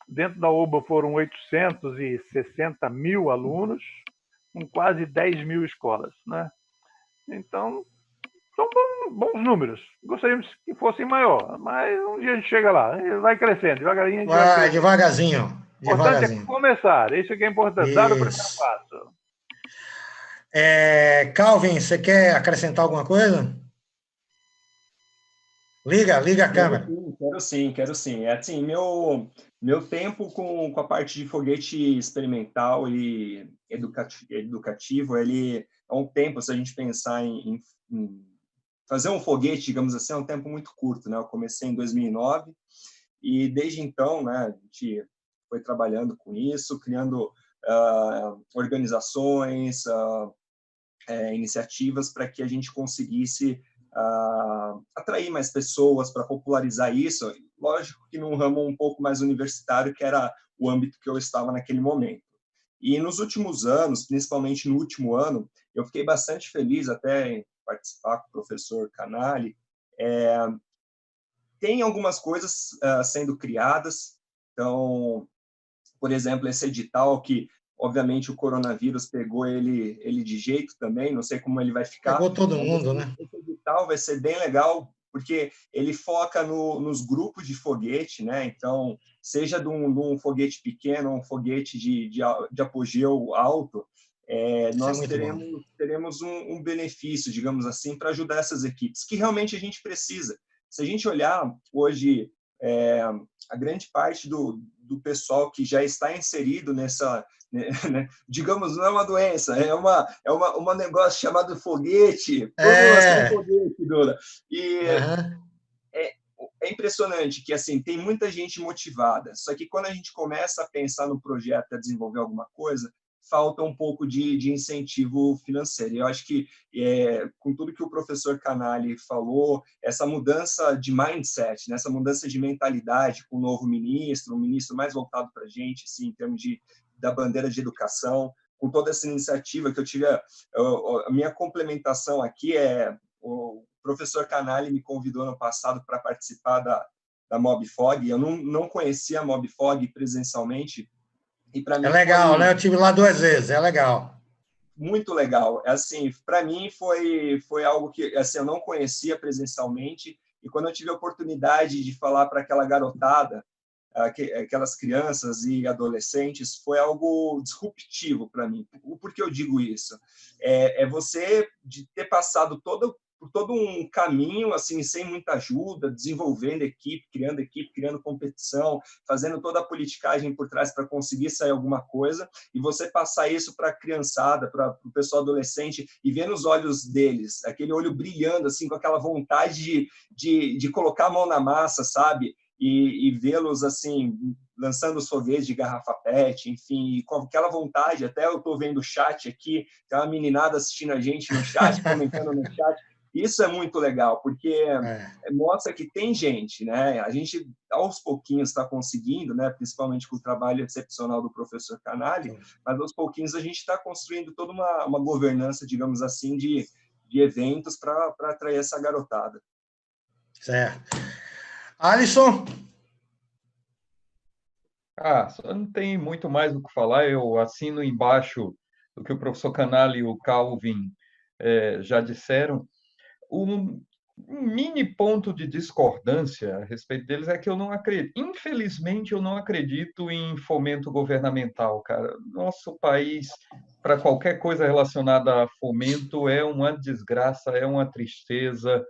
Dentro da OBA foram 860 mil alunos, com quase 10 mil escolas, né? Então, são bons números. Gostaríamos que fossem maior, mas um dia a gente chega lá. Vai crescendo, devagarinho. Vai devagarzinho. O importante é começar. Isso que é importante. Dar o primeiro passo. Calvin, você quer acrescentar alguma coisa? Liga a câmera. Quero sim. É assim, meu tempo com a parte de foguete experimental e educativo, ele é um tempo, se a gente pensar em fazer um foguete, digamos assim, é um tempo muito curto, né? Eu comecei em 2009 e desde então, né, a gente foi trabalhando com isso, criando organizações, iniciativas para que a gente conseguisse atrair mais pessoas, para popularizar isso, lógico que num ramo um pouco mais universitário, que era o âmbito que eu estava naquele momento. E nos últimos anos, principalmente no último ano, eu fiquei bastante feliz até em participar com o professor Canali. Tem algumas coisas sendo criadas, então, por exemplo, esse edital que, obviamente, o coronavírus pegou ele de jeito também, não sei como ele vai ficar. Pegou todo mundo, né? Esse edital vai ser bem legal, porque ele foca nos grupos de foguete, né? Então, seja de um foguete pequeno, um foguete de apogeu alto, nós teremos um benefício, digamos assim, para ajudar essas equipes, que realmente a gente precisa. Se a gente olhar hoje, a grande parte do pessoal que já está inserido nessa, né, digamos, não é uma doença, é um negócio chamado foguete. Foguete, Dora. E é impressionante que, assim, tem muita gente motivada, só que quando a gente começa a pensar no projeto, a desenvolver alguma coisa, falta um pouco de incentivo financeiro. Eu acho que, com tudo que o professor Canali falou, essa mudança de mindset, né, essa mudança de mentalidade com o novo ministro, um ministro mais voltado para a gente, assim, em termos da bandeira de educação, com toda essa iniciativa que eu tive, a minha complementação aqui o professor Canali me convidou no passado para participar da MobFog. Eu não conhecia a MobFog presencialmente, e para mim é legal, né? Eu tive lá 2 vezes, é legal. Muito legal. Assim, para mim foi algo que, assim, eu não conhecia presencialmente E quando eu tive a oportunidade de falar para aquela garotada, aquelas crianças e adolescentes, foi algo disruptivo para mim. Por que eu digo isso? É você de ter passado por todo um caminho assim, sem muita ajuda, desenvolvendo equipe, criando competição, fazendo toda a politicagem por trás para conseguir sair alguma coisa, e você passar isso para a criançada, para o pessoal adolescente, e ver nos olhos deles, aquele olho brilhando, assim, com aquela vontade de colocar a mão na massa, sabe? E vê-los assim lançando os foguetes de garrafa PET, enfim, com aquela vontade. Até eu estou vendo o chat aqui, tem uma meninada assistindo a gente no chat, comentando no chat. Isso é muito legal, porque mostra que tem gente, né? A gente aos pouquinhos está conseguindo, né? Principalmente com o trabalho excepcional do professor Canali, mas aos pouquinhos a gente está construindo toda uma governança, digamos assim, de eventos para atrair essa garotada. Certo. Alisson? Só não tem muito mais o que falar. Eu assino embaixo do que o professor Canali e o Calvin já disseram. Um mini ponto de discordância a respeito deles é que eu não acredito, infelizmente, eu não acredito em fomento governamental, cara. Nosso país, para qualquer coisa relacionada a fomento, é uma desgraça, é uma tristeza,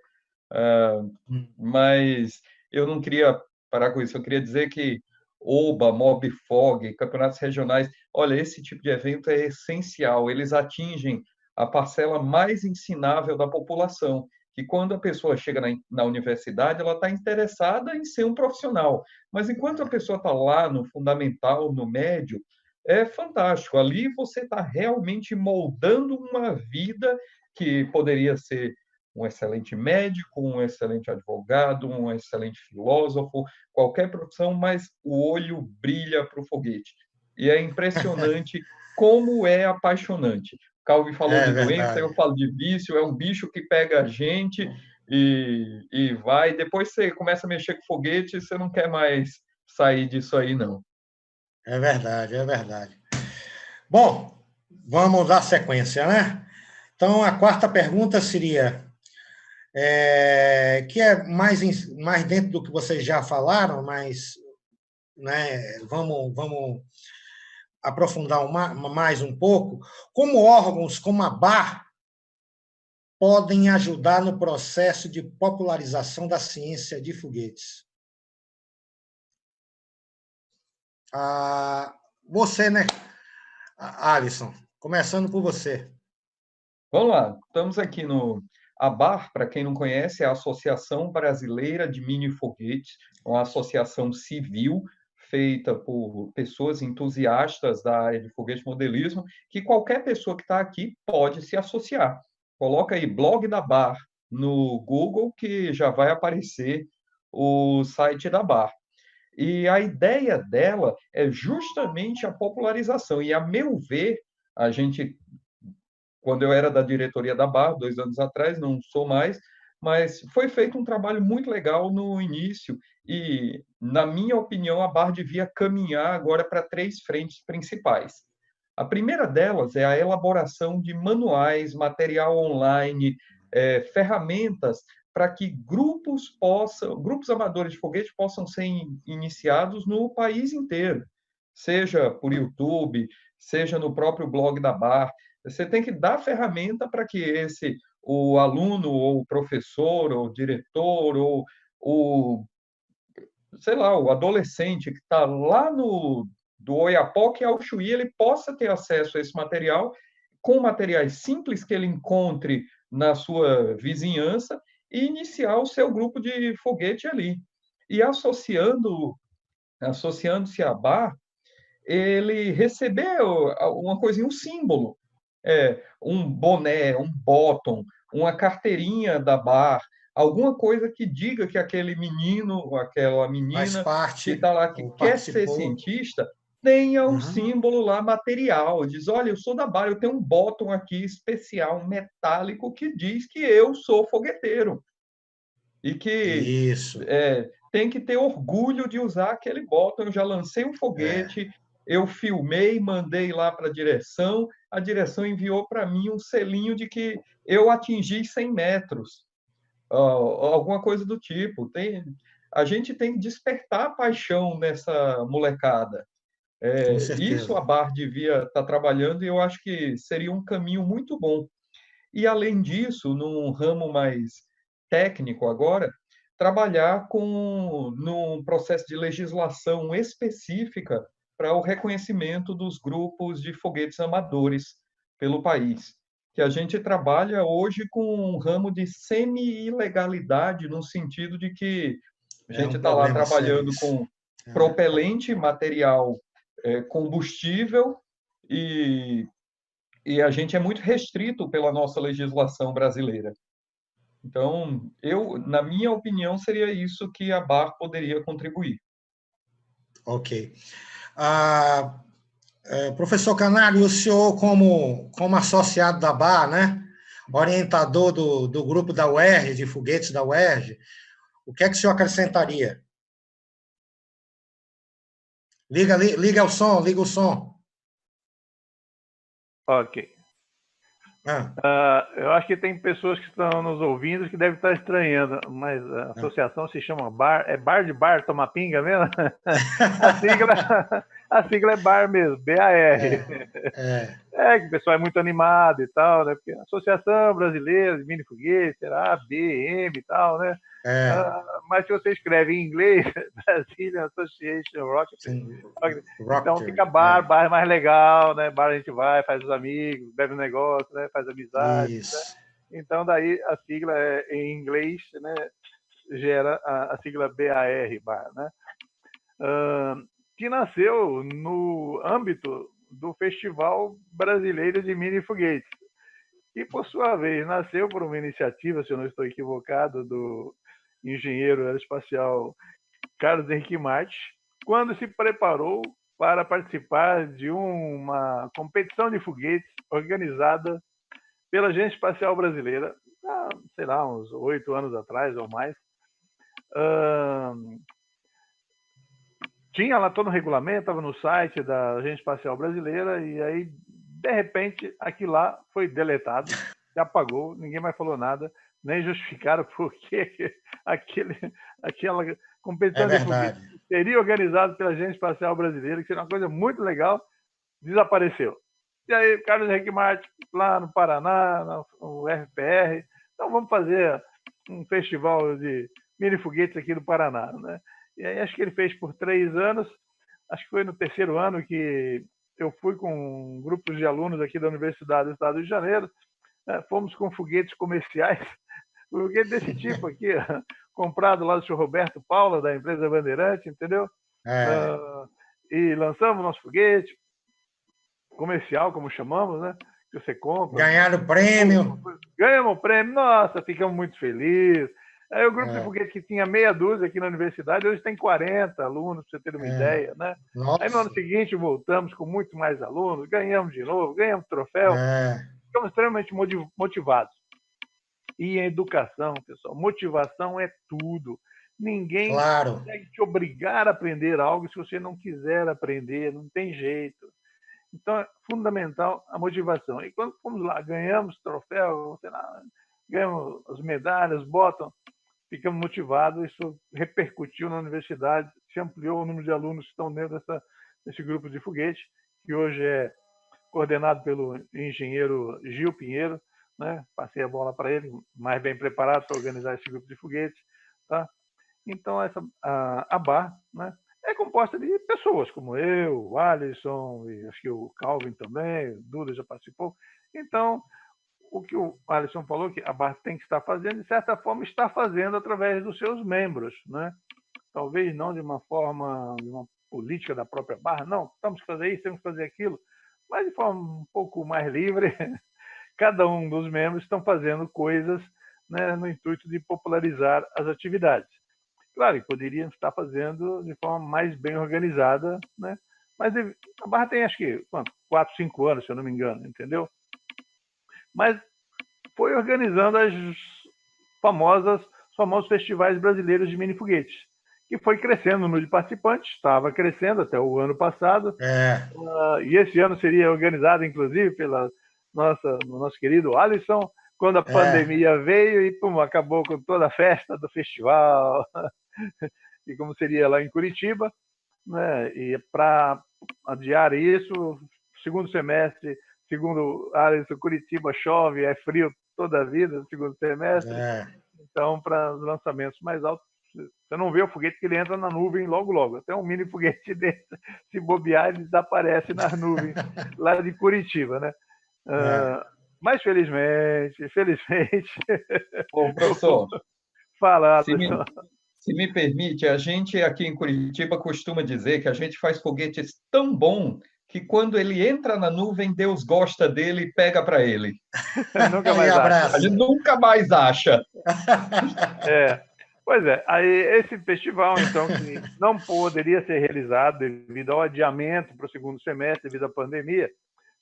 mas eu não queria parar com isso, eu queria dizer que OBA, MobFog, campeonatos regionais, olha, esse tipo de evento é essencial, eles atingem a parcela mais ensinável da população, que quando a pessoa chega na universidade, ela está interessada em ser um profissional, mas enquanto a pessoa está lá no fundamental, no médio, é fantástico, ali você está realmente moldando uma vida que poderia ser um excelente médico, um excelente advogado, um excelente filósofo, qualquer profissão, mas o olho brilha para o foguete. E é impressionante como é apaixonante. Calvi falou de doença, eu falo de vício, é um bicho que pega a gente e vai. Depois você começa a mexer com foguete e você não quer mais sair disso aí, não. É verdade, é verdade. Bom, vamos dar sequência, né? Então, a quarta pergunta seria, que é mais dentro do que vocês já falaram, mas né, vamos aprofundar mais um pouco. Como órgãos como a BAR podem ajudar no processo de popularização da ciência de foguetes? Você, né, Alisson? Começando por você. Vamos lá, estamos aqui no ABAR, para quem não conhece, é a Associação Brasileira de Mini Foguetes, uma associação civil feita por pessoas entusiastas da área de foguete modelismo, que qualquer pessoa que está aqui pode se associar. Coloca aí blog da BAR no Google, que já vai aparecer o site da BAR. E a ideia dela é justamente a popularização. E, a meu ver, a gente, quando eu era da diretoria da BAR, 2 anos atrás, não sou mais, mas foi feito um trabalho muito legal no início e, na minha opinião, a BAR devia caminhar agora para 3 frentes principais. A primeira delas é a elaboração de manuais, material online, ferramentas para que grupos amadores de foguete possam ser iniciados no país inteiro, seja por YouTube, seja no próprio blog da BAR. Você tem que dar ferramenta para que o aluno, ou o professor, ou o diretor, ou o adolescente que está lá do Oiapoque ao Chuí, ele possa ter acesso a esse material com materiais simples que ele encontre na sua vizinhança e iniciar o seu grupo de foguete ali. E associando-se à BAR, ele recebeu uma coisinha, um símbolo, um boné, um bottom, uma carteirinha da BAR, alguma coisa que diga que aquele menino, aquela menina que está lá, que quer ser cientista, tenha um símbolo lá material. Diz, olha, eu sou da BAR, eu tenho um bottom aqui especial, metálico, que diz que eu sou fogueteiro. E que tem que ter orgulho de usar aquele bottom. Eu já lancei um foguete, eu filmei, mandei lá para a direção enviou para mim um selinho de que eu atingi 100 metros. alguma coisa do tipo. A gente tem que despertar a paixão nessa molecada. Com Isso a certeza. Bar devia estar trabalhando e eu acho que seria um caminho muito bom. E, além disso, num ramo mais técnico agora, trabalhar num processo de legislação específica para o reconhecimento dos grupos de foguetes amadores pelo país. Que a gente trabalha hoje com um ramo de semi-ilegalidade, no sentido de que a É gente um está lá problema sério trabalhando isso. com propelente, material combustível, e a gente é muito restrito pela nossa legislação brasileira. Então, na minha opinião, seria isso que a BAR poderia contribuir. Ok. Professor Canário, o senhor, como associado da BAR, né, orientador do grupo da UERJ, de foguetes da UERJ, o que é que o senhor acrescentaria? Liga o som, liga o som. Ok. Eu acho que tem pessoas que estão nos ouvindo que devem estar estranhando, mas a associação se chama BAR, é bar de bar, toma pinga mesmo? A sigla é BAR mesmo, B-A-R. Que o pessoal é muito animado e tal, né? Porque a Associação Brasileira de Mini Foguetes, será ABM e tal, né? Mas se você escreve em inglês, Brazilian Association Rocketry, então fica bar é mais legal, né? Bar a gente vai, faz os amigos, bebe um negócio, né? Faz amizade, né? Então daí a sigla em inglês, né? Gera a sigla BAR, bar, né? Que nasceu no âmbito do Festival Brasileiro de Mini Foguetes, que, por sua vez, nasceu por uma iniciativa, se eu não estou equivocado, do engenheiro aeroespacial Carlos Henrique Martins, quando se preparou para participar de uma competição de foguetes organizada pela Agência Espacial Brasileira, sei lá, uns 8 anos atrás ou mais. Tinha lá todo o regulamento, estava no site da Agência Espacial Brasileira, e aí, de repente, aquilo lá foi deletado, se apagou, ninguém mais falou nada, nem justificaram por que aquela competição de foguetes seria organizada pela Agência Espacial Brasileira, que seria uma coisa muito legal, desapareceu. E aí, Carlos Henrique Martins, lá no Paraná, no FPR, então vamos fazer um festival de mini foguetes aqui no Paraná, né? E aí acho que ele fez por 3 anos, acho que foi no 3º ano que eu fui com grupos de alunos aqui da Universidade do Estado de Janeiro, fomos com foguetes comerciais, foguete desse tipo aqui, comprado lá do senhor Roberto Paula, da empresa Bandeirante, entendeu? E lançamos nosso foguete comercial, como chamamos, né? Que você compra. Ganharam o prêmio. Ganhamos o prêmio, nossa, ficamos muito felizes. Aí o grupo de foguete que tinha meia dúzia aqui na universidade, hoje tem 40 alunos, para você ter uma ideia, né? Nossa. Aí no ano seguinte voltamos com muito mais alunos, ganhamos de novo, ganhamos troféu, ficamos extremamente motivados. E a educação, pessoal, motivação é tudo. Ninguém consegue te obrigar a aprender algo se você não quiser aprender, não tem jeito. Então é fundamental a motivação. E quando fomos lá, ganhamos troféu, sei lá, ganhamos as medalhas, ficamos motivados, isso repercutiu na universidade, se ampliou o número de alunos que estão dentro desse grupo de foguete, que hoje é coordenado pelo engenheiro Gil Pinheiro, né? Passei a bola para ele, mais bem preparado para organizar esse grupo de foguete, tá? Então a BAR, né, é composta de pessoas como eu, o Alisson, e acho que o Calvin também, o Duda já participou. Então, o que o Alisson falou, que a BAR tem que estar fazendo, de certa forma, está fazendo através dos seus membros, né? Talvez não de uma forma, de uma política da própria BAR, não, temos que fazer isso, temos que fazer aquilo, mas de forma um pouco mais livre, cada um dos membros estão fazendo coisas, né, no intuito de popularizar as atividades. Claro, que poderiam estar fazendo de forma mais bem organizada, né? Mas a BAR tem, acho que, 4, 5 anos, se eu não me engano, entendeu? Mas foi organizando os famosos festivais brasileiros de mini foguetes, que foi crescendo o número de participantes, estava crescendo até o ano passado, e esse ano seria organizado, inclusive, pelo nosso querido Alisson, quando a pandemia veio e pum, acabou com toda a festa do festival, e como seria lá em Curitiba, né? E para adiar isso, segundo semestre, segundo Alisson, Curitiba chove, é frio toda a vida no segundo semestre. Então, para os lançamentos mais altos, você não vê o foguete que ele entra na nuvem logo, logo. Até um mini foguete desse, se bobear, ele desaparece nas nuvens lá de Curitiba, né? Mas, felizmente... Bom, professor, Fala, se me permite, a gente aqui em Curitiba costuma dizer que a gente faz foguetes tão bom que quando ele entra na nuvem, Deus gosta dele e pega para ele. Nunca mais acha. A gente nunca mais acha. Pois é, aí esse festival, então, que não poderia ser realizado devido ao adiamento para o segundo semestre, devido à pandemia,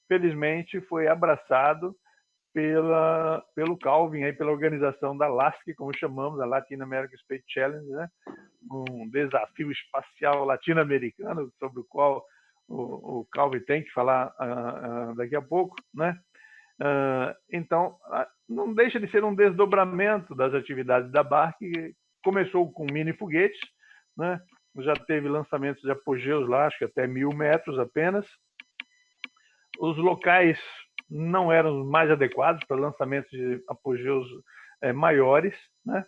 felizmente foi abraçado pelo Calvin, aí, pela organização da LASC, como chamamos, a Latin American Space Challenge, né? Um desafio espacial latino-americano, sobre o qual o Calvin tem que falar daqui a pouco, né? Então, não deixa de ser um desdobramento das atividades da BAR, que começou com mini foguetes, né? Já teve lançamentos de apogeus lá, acho que até 1.000 metros apenas. Os locais não eram os mais adequados para lançamentos de apogeus maiores, né?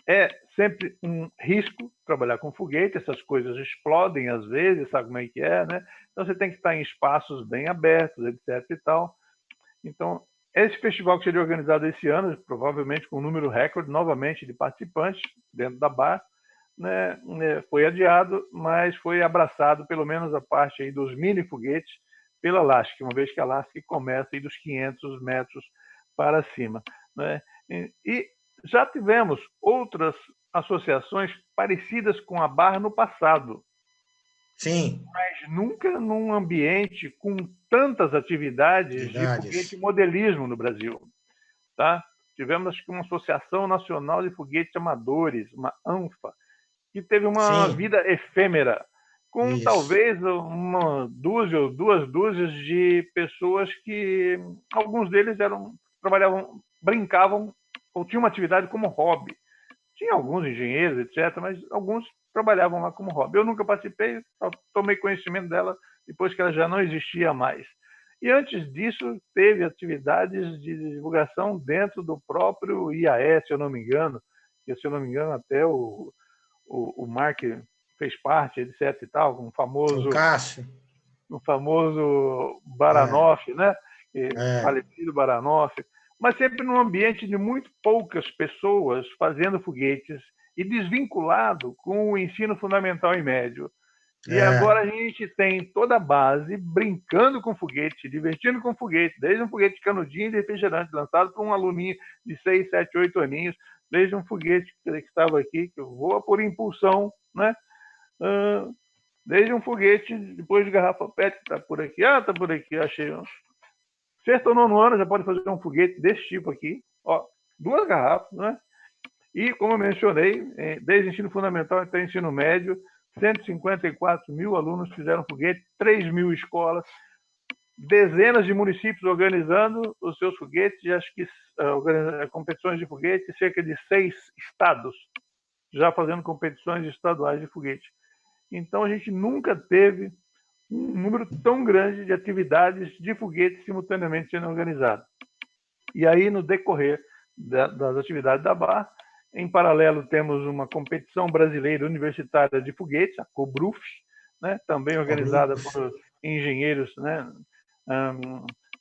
É sempre um risco trabalhar com foguete, essas coisas explodem às vezes, sabe como é que é, né? Então você tem que estar em espaços bem abertos, etc. e tal. Então, esse festival que seria organizado esse ano, provavelmente com um número recorde novamente de participantes dentro da BAR, né, foi adiado, mas foi abraçado pelo menos a parte aí dos mini foguetes pela LASC, uma vez que a LASC começa aí dos 500 metros para cima, né? E já tivemos outras associações parecidas com a BAR no passado. Sim. Mas nunca num ambiente com tantas atividades de foguete modelismo no Brasil. Tá? Tivemos, acho que, uma Associação Nacional de Foguetes Amadores, uma ANFA, que teve uma vida efêmera, com talvez duas dúzias de pessoas que, alguns deles trabalhavam, brincavam, ou tinham uma atividade como hobby. Tinha alguns engenheiros, etc., mas alguns trabalhavam lá como hobby. Eu nunca participei, só tomei conhecimento dela depois que ela já não existia mais. E antes disso, teve atividades de divulgação dentro do próprio IAE, se eu não me engano, que, se eu não me engano, até o Mark fez parte, etc. e tal, com o famoso Baranoff, né? Falecido Baranoff, mas sempre num ambiente de muito poucas pessoas fazendo foguetes e desvinculado com o ensino fundamental e médio. E agora a gente tem toda a base brincando com foguete, se divertindo com foguete, desde um foguete de canudinho e refrigerante lançado por um aluninho de 6, 7, 8 aninhos, desde um foguete que estava aqui, que voa por impulsão, né? Desde um foguete depois de garrafa PET, que está por aqui. Está por aqui, achei. Sexto ou nono ano já pode fazer um foguete desse tipo aqui, ó, 2 garrafas, né? E, como eu mencionei, desde ensino fundamental até ensino médio, 154 mil alunos fizeram foguete, 3.000 escolas, dezenas de municípios organizando os seus foguetes, e acho que competições de foguete, cerca de 6 estados já fazendo competições estaduais de foguete. Então, a gente nunca teve um número tão grande de atividades de foguete simultaneamente sendo organizado. E aí, no decorrer das atividades da BAR, em paralelo, temos uma competição brasileira universitária de foguetes, a COBRUF, né, também organizada por engenheiros, né,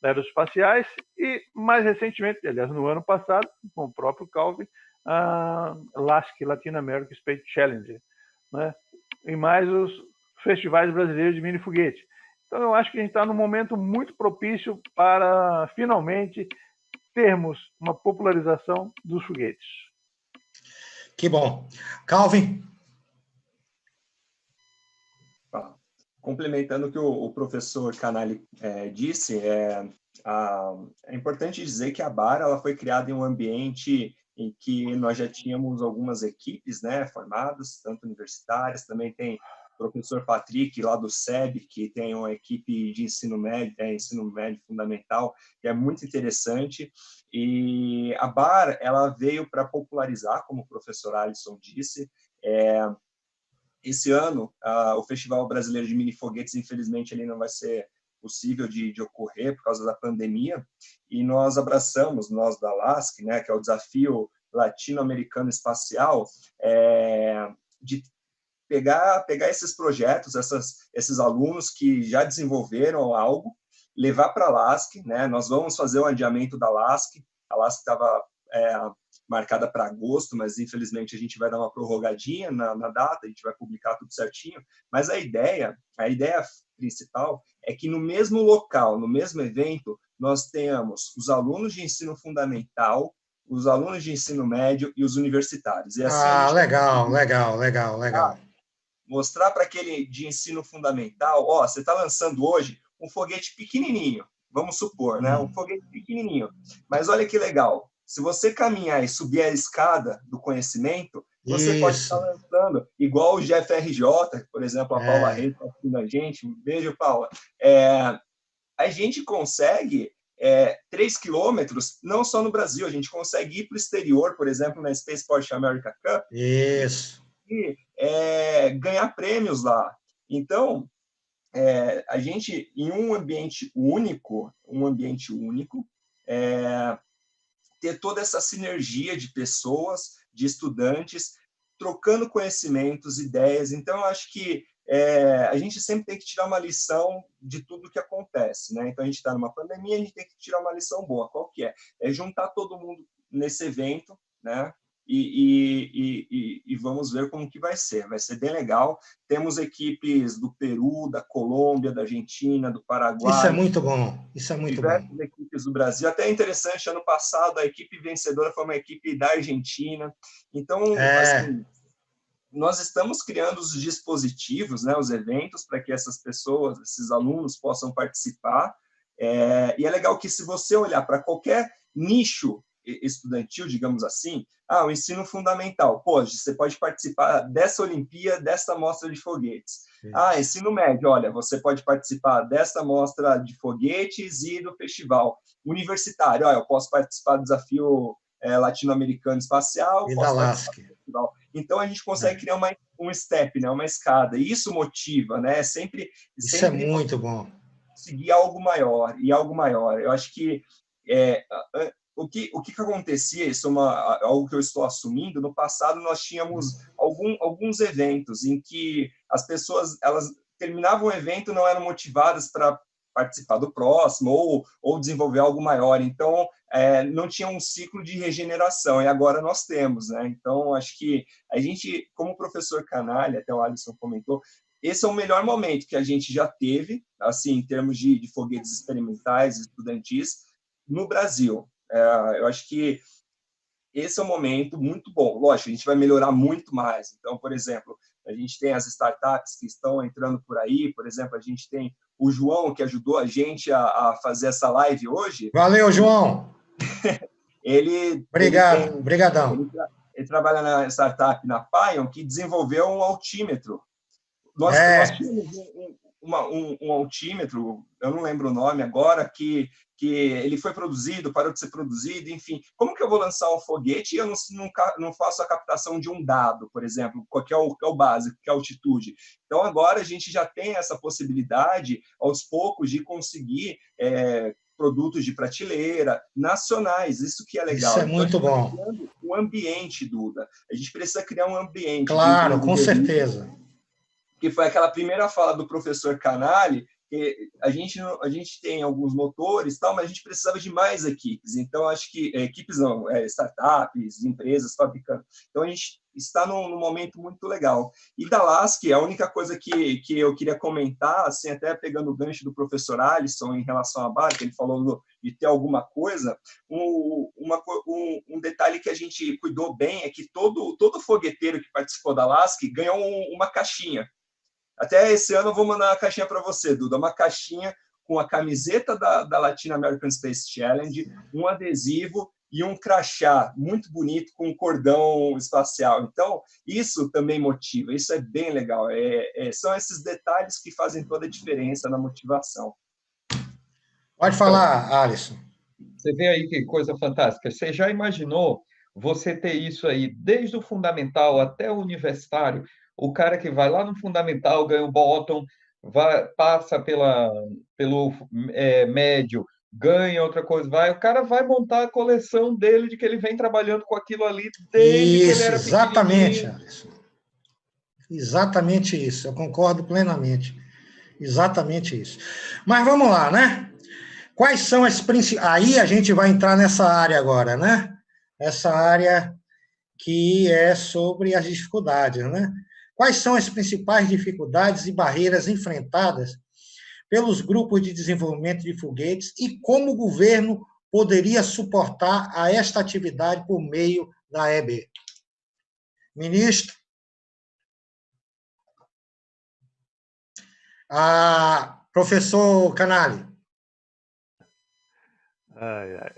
aeroespaciais, e mais recentemente, aliás, no ano passado, com o próprio Calvin, a LASC, Latin American Space Challenge, né, e mais os festivais brasileiros de mini foguete. Então, eu acho que a gente está num momento muito propício para, finalmente, termos uma popularização dos foguetes. Que bom. Calvin? Complementando o que o professor Canali disse, é importante dizer que a BAR ela foi criada em um ambiente em que nós já tínhamos algumas equipes, né, formadas, tanto universitárias, também tem o professor Patrick, lá do SEB, que tem uma equipe de ensino médio fundamental, que é muito interessante. E a BAR, ela veio para popularizar, como o professor Alisson disse. Esse ano, o Festival Brasileiro de Mini Foguetes, infelizmente, ele não vai ser possível de ocorrer por causa da pandemia, e nós abraçamos, nós da LASC, né, que é o Desafio Latino-Americano Espacial, de pegar esses projetos, esses alunos que já desenvolveram algo, levar para a LASC, né? Nós vamos fazer o adiamento da LASC. A LASC estava marcada para agosto, mas infelizmente a gente vai dar uma prorrogadinha na data, a gente vai publicar tudo certinho. Mas a ideia principal é que no mesmo local, no mesmo evento, nós tenhamos os alunos de ensino fundamental, os alunos de ensino médio e os universitários. E assim legal. Mostrar para aquele de ensino fundamental, você está lançando hoje um foguete pequenininho, vamos supor, né? Um foguete pequenininho. Mas olha que legal, se você caminhar e subir a escada do conhecimento, você pode estar lançando, igual o GFRJ, por exemplo, a Paula Reis está assistindo a gente, um beijo, Paula. A gente consegue 3 quilômetros, não só no Brasil, a gente consegue ir para o exterior, por exemplo, na Spaceport America Cup, e ganhar prêmios lá. Então, a gente, em um ambiente único, ter toda essa sinergia de pessoas, de estudantes, trocando conhecimentos, ideias. Então, eu acho que a gente sempre tem que tirar uma lição de tudo que acontece, né? Então, a gente está numa pandemia, a gente tem que tirar uma lição boa. Qual que é? É juntar todo mundo nesse evento, né? E vamos ver como que vai ser bem legal. Temos equipes do Peru, da Colômbia, da Argentina, do Paraguai. Isso é muito bom. Diversas equipes do Brasil. Até interessante, ano passado a equipe vencedora foi uma equipe da Argentina. Então, assim, nós estamos criando os dispositivos, né, os eventos, para que essas pessoas, esses alunos possam participar. E é legal que, se você olhar para qualquer nicho estudantil, digamos assim, o ensino fundamental, você pode participar dessa Olimpíada, dessa mostra de foguetes. Ensino médio, olha, você pode participar dessa mostra de foguetes e do festival. Universitário, eu posso participar do desafio latino-americano espacial, e posso da participar do festival. Então, a gente consegue criar um step, né, uma escada, e isso motiva, né? Isso é muito bom. Conseguir algo maior. Eu acho que o que acontecia, isso é algo que eu estou assumindo. No passado, nós tínhamos alguns eventos em que as pessoas, elas terminavam o evento, não eram motivadas para participar do próximo ou desenvolver algo maior. Então, não tinha um ciclo de regeneração, e agora nós temos, né? Então, acho que a gente, como o professor Canalha, até o Alisson comentou, esse é o melhor momento que a gente já teve, assim, em termos de foguetes experimentais, estudantis, no Brasil. Eu acho que esse é um momento muito bom. Lógico, a gente vai melhorar muito mais. Então, por exemplo, a gente tem as startups que estão entrando por aí. Por exemplo, a gente tem o João, que ajudou a gente a fazer essa live hoje. Valeu, João! Obrigadão. Ele trabalha na startup, na Pion, que desenvolveu um altímetro. Nós tínhamos um altímetro, eu não lembro o nome agora, que ele foi produzido, parou de ser produzido, enfim. Como que eu vou lançar um foguete e eu não faço a captação de um dado, por exemplo, que é o básico, que é a altitude? Então, agora a gente já tem essa possibilidade, aos poucos, de conseguir produtos de prateleira nacionais. Isso que é legal. Isso é muito bom. Um ambiente, Duda. A gente precisa criar um ambiente. Claro, com certeza. Que foi aquela primeira fala do professor Canali, que a gente tem alguns motores, tal, mas a gente precisava de mais equipes. Então, acho que equipes não, startups, empresas, fabricantes. Então, a gente está num momento muito legal. E da LASC, a única coisa que eu queria comentar, assim, até pegando o gancho do professor Alisson em relação à BAR, que ele falou de ter alguma coisa, um detalhe que a gente cuidou bem é que todo fogueteiro que participou da LASC ganhou uma caixinha. Até esse ano eu vou mandar uma caixinha para você, Duda, uma caixinha com a camiseta da Latin American Space Challenge, um adesivo e um crachá muito bonito com um cordão espacial. Então, isso também motiva, isso é bem legal. São esses detalhes que fazem toda a diferença na motivação. Pode falar, Alisson. Você vê aí que coisa fantástica. Você já imaginou você ter isso aí desde o fundamental até o universitário? O cara que vai lá no fundamental, ganha o bottom, passa pelo médio, ganha outra coisa, o cara vai montar a coleção dele de que ele vem trabalhando com aquilo ali desde que ele Isso, era exatamente, pequenininho. Alisson. Exatamente isso, eu concordo plenamente. Exatamente isso. Mas vamos lá, né? Quais são as principais. Aí a gente vai entrar nessa área agora, né? Essa área que é sobre as dificuldades, né? Quais são as principais dificuldades e barreiras enfrentadas pelos grupos de desenvolvimento de foguetes e como o governo poderia suportar a esta atividade por meio da EB? Ministro? Professor Canali. Ai, ai.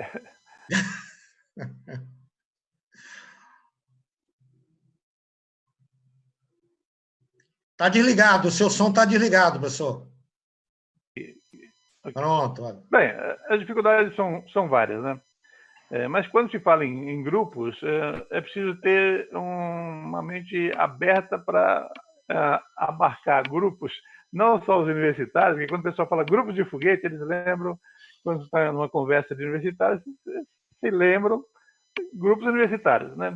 Está desligado, o seu som está desligado, professor. Pronto. Olha. Bem, as dificuldades são várias, né? Mas quando se fala em grupos, é preciso ter uma mente aberta para abarcar grupos, não só os universitários, porque quando o pessoal fala grupos de foguete, eles lembram, quando está numa conversa de universitários, se lembram grupos universitários, né?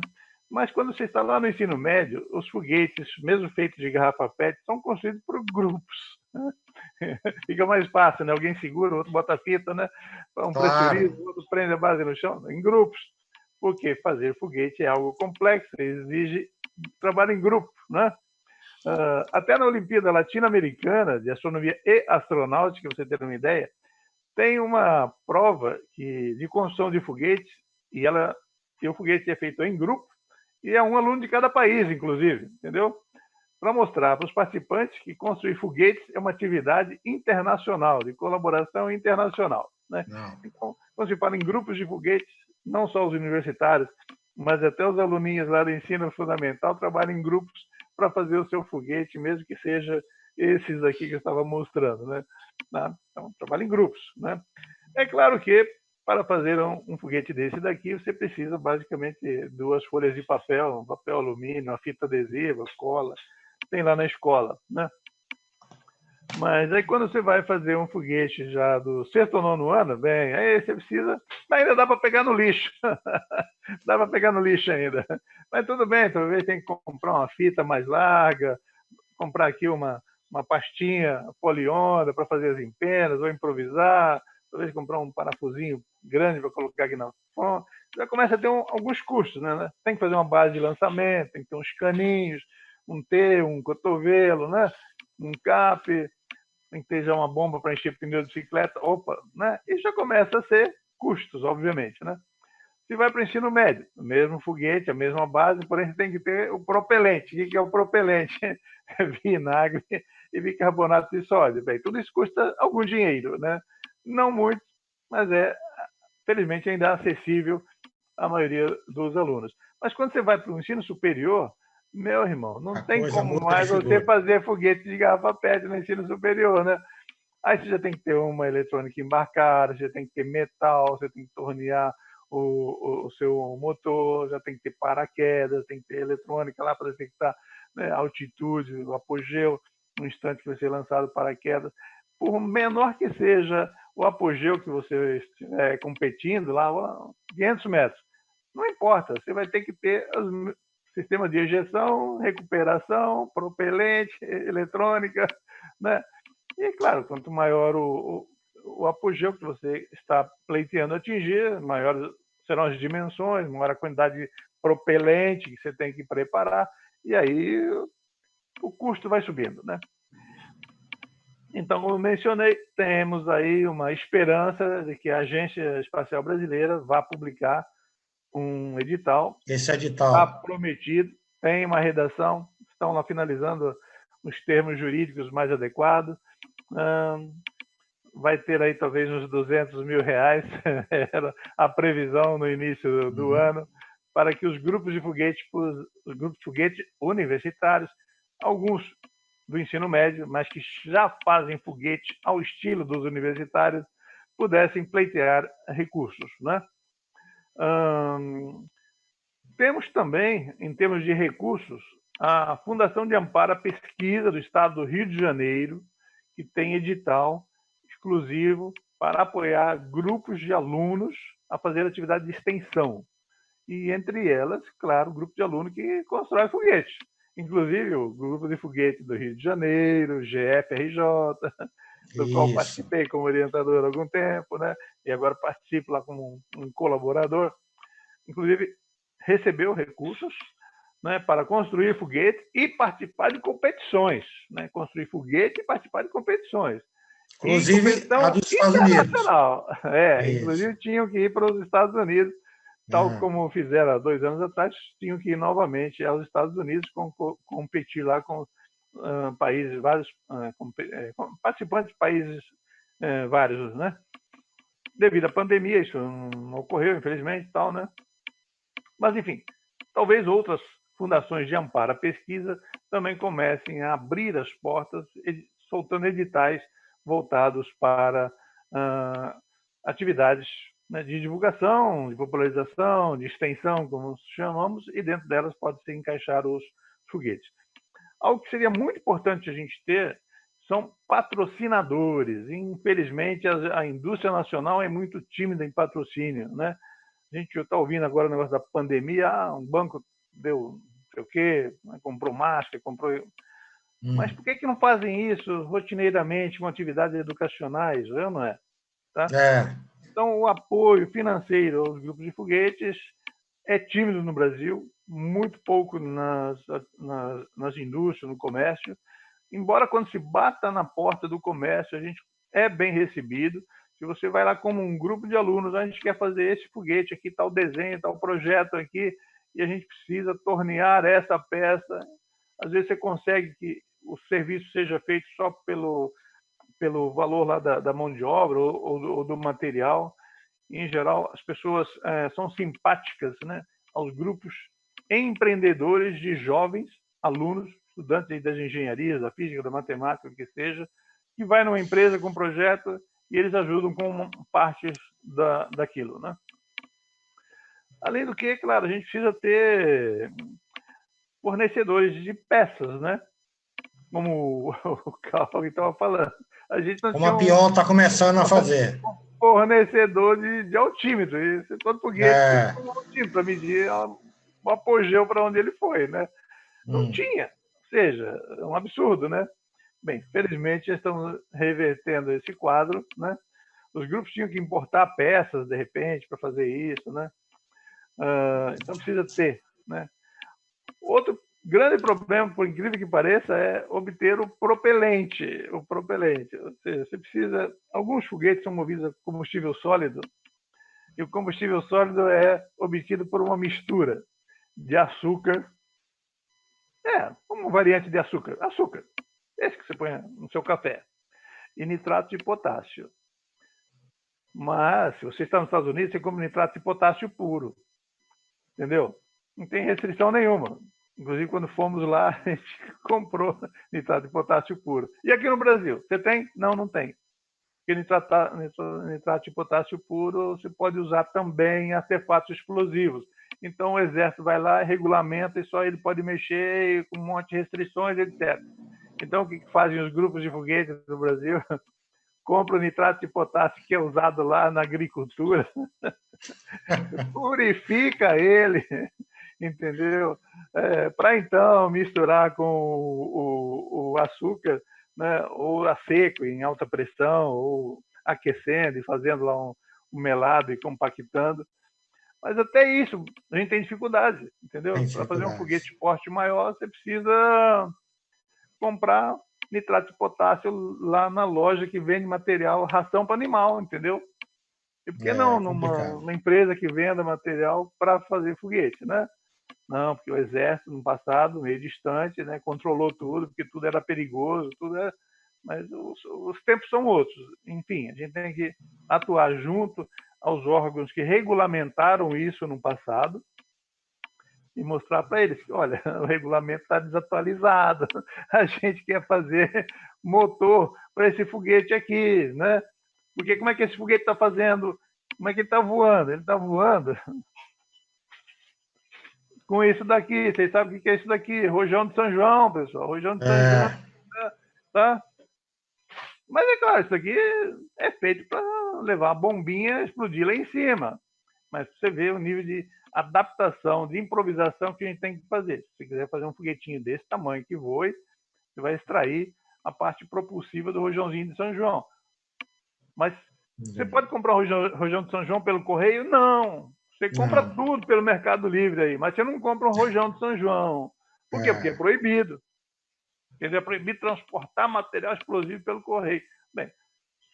Mas quando você está lá no ensino médio, os foguetes, mesmo feitos de garrafa PET, são construídos por grupos. Né? Fica mais fácil, né? Alguém segura, o outro bota a fita, né? Um pressuriza, o outro prende a base no chão, em grupos. Porque fazer foguete é algo complexo, exige trabalho em grupo, né? Até na Olimpíada Latino-Americana de Astronomia e Astronáutica, você ter uma ideia, tem uma prova de construção de foguetes e o foguete é feito em grupo e é um aluno de cada país, inclusive, entendeu? Para mostrar para os participantes que construir foguetes é uma atividade internacional, de colaboração internacional. Né? Então, quando se fala em grupos de foguetes, não só os universitários, mas até os aluninhos lá do ensino fundamental trabalham em grupos para fazer o seu foguete, mesmo que seja esses aqui que eu estava mostrando. Né? Então, trabalha em grupos. Né? É claro que para fazer um foguete desse daqui, você precisa basicamente de 2 folhas de papel, um papel alumínio, uma fita adesiva, cola, tem lá na escola, né? Mas aí quando você vai fazer um foguete já do 6º ou 9º ano, bem, aí você precisa, ainda dá para pegar no lixo, dá para pegar no lixo ainda, mas tudo bem, talvez tem que comprar uma fita mais larga, comprar aqui uma pastinha poliônida para fazer as empenas, ou improvisar, talvez comprar um parafusinho grande para colocar aqui na fonte. Já começa a ter alguns custos, né? Tem que fazer uma base de lançamento, tem que ter uns caninhos, um T, um cotovelo, né? Um cap, tem que ter já uma bomba para encher pneu de bicicleta, né? E já começa a ser custos, obviamente, né? Se vai para o ensino médio, o mesmo foguete, a mesma base, porém você tem que ter o propelente. O que é o propelente? Vinagre e bicarbonato de sódio. Bem, tudo isso custa algum dinheiro, né? Não muito, mas felizmente, ainda acessível à maioria dos alunos. Mas quando você vai para o ensino superior, meu irmão, não tem como mais você fazer foguete de garrafa PET no ensino superior, né? Aí você já tem que ter uma eletrônica embarcada, você tem que ter metal, você tem que tornear o seu motor, já tem que ter paraquedas, tem que ter eletrônica lá para detectar, né, altitude, o apogeu, no instante que vai ser lançado paraquedas. Por menor que seja o apogeu que você estiver competindo lá, 500 metros, não importa, você vai ter que ter sistema de ejeção, recuperação, propelente, eletrônica, né? E, claro, quanto maior o apogeu que você está pleiteando atingir, maiores serão as dimensões, maior a quantidade de propelente que você tem que preparar, e aí o custo vai subindo, né? Então, como eu mencionei, temos aí uma esperança de que a Agência Espacial Brasileira vá publicar um edital. Esse edital está prometido, tem uma redação, estão lá finalizando os termos jurídicos mais adequados. Vai ter aí talvez uns R$200 mil, era a previsão no início do ano, para que os grupos de foguete, os grupos de foguete universitários, alguns do ensino médio, mas que já fazem foguete ao estilo dos universitários, pudessem pleitear recursos, né? Temos também, em termos de recursos, a Fundação de Amparo à Pesquisa do Estado do Rio de Janeiro, que tem edital exclusivo para apoiar grupos de alunos a fazer atividade de extensão. E, entre elas, claro, o grupo de alunos que constrói foguetes. Inclusive, o grupo de foguete do Rio de Janeiro, GFRJ, do qual participei como orientador há algum tempo, né? E agora participo lá como um colaborador. Inclusive, recebeu recursos, né, para construir foguetes e participar de competições. Né? Construir foguete e participar de competições. Inclusive a dos Estados Unidos. Inclusive tinham que ir para os Estados Unidos, tal como fizeram há 2 anos atrás, tinham que ir novamente aos Estados Unidos competir lá com países, vários participantes de países vários, né? Devido à pandemia, isso não ocorreu, infelizmente, tal, né? Mas, enfim, talvez outras fundações de amparo à pesquisa também comecem a abrir as portas, soltando editais voltados para atividades, né, de divulgação, de popularização, de extensão, como chamamos, e dentro delas pode se encaixar os foguetes. Algo que seria muito importante a gente ter são patrocinadores. Infelizmente, a indústria nacional é muito tímida em patrocínio, né? A gente está ouvindo agora o negócio da pandemia, um banco deu não sei o quê, comprou máscara, comprou... Mas por que não fazem isso rotineiramente com atividades educacionais? Não é? Tá? Então, o apoio financeiro aos grupos de foguetes é tímido no Brasil, muito pouco nas indústrias, no comércio. Embora quando se bata na porta do comércio, a gente é bem recebido. Se você vai lá como um grupo de alunos, a gente quer fazer esse foguete aqui, tal desenho, tal projeto aqui, e a gente precisa tornear essa peça. Às vezes você consegue que o serviço seja feito só pelo valor lá da mão de obra ou do material. Em geral, as pessoas são simpáticas, né, aos grupos empreendedores de jovens alunos, estudantes das engenharias, da física, da matemática, o que seja, que vai numa empresa com um projeto e eles ajudam com partes daquilo, né? Além do que, claro, a gente precisa ter fornecedores de peças, né? Como o Carl estava falando. A gente não Como a Pion está começando a fazer. Fornecedor de altímetro. E todo foguete tem um altímetro para medir o apogeu para onde ele foi, né? Não tinha. Ou seja, é um absurdo, né? Bem, felizmente estamos revertendo esse quadro, né? Os grupos tinham que importar peças, de repente, para fazer isso, né? Então precisa ter, né? Outro grande problema, por incrível que pareça, é obter o propelente. O propelente. Ou seja, você precisa... Alguns foguetes são movidos a combustível sólido, e o combustível sólido é obtido por uma mistura de açúcar, uma variante de açúcar, esse que você põe no seu café, e nitrato de potássio. Mas, se você está nos Estados Unidos, você come nitrato de potássio puro. Entendeu? Não tem restrição nenhuma. Inclusive, quando fomos lá, a gente comprou nitrato de potássio puro. E aqui no Brasil, você tem? Não tem. Porque nitrato de potássio puro você pode usar também em artefatos explosivos. Então, o Exército vai lá, regulamenta e só ele pode mexer com um monte de restrições, etc. Então, o que fazem os grupos de foguetes do Brasil? Compram nitrato de potássio que é usado lá na agricultura, purifica ele, entendeu? Para então misturar com o açúcar, né, ou a seco, em alta pressão, ou aquecendo e fazendo lá um melado e compactando. Mas até isso a gente tem dificuldade, entendeu? Para fazer um foguete de porte maior, você precisa comprar nitrato de potássio lá na loja que vende material, ração para animal, entendeu? E por que não numa empresa que venda material para fazer foguete, né? Não, porque o Exército, no passado, meio distante, né, controlou tudo, porque tudo era perigoso, mas os tempos são outros. Enfim, a gente tem que atuar junto aos órgãos que regulamentaram isso no passado e mostrar para eles que, olha, o regulamento está desatualizado, a gente quer fazer motor para esse foguete aqui, né? Porque como é que esse foguete está fazendo? Como é que ele está voando? Ele está voando com isso daqui. Vocês sabem o que é isso daqui? Rojão de São João, pessoal. Rojão de São João. Tá? Mas é claro, isso aqui é feito para levar a bombinha e explodir lá em cima. Mas você vê o nível de adaptação, de improvisação que a gente tem que fazer. Se você quiser fazer um foguetinho desse tamanho que voe, você vai extrair a parte propulsiva do rojãozinho de São João. Mas você pode comprar um rojão de São João pelo correio? Não. Você compra tudo pelo Mercado Livre aí, mas você não compra um rojão de São João. Por quê? Porque é proibido. Quer dizer, é proibido transportar material explosivo pelo correio. Bem,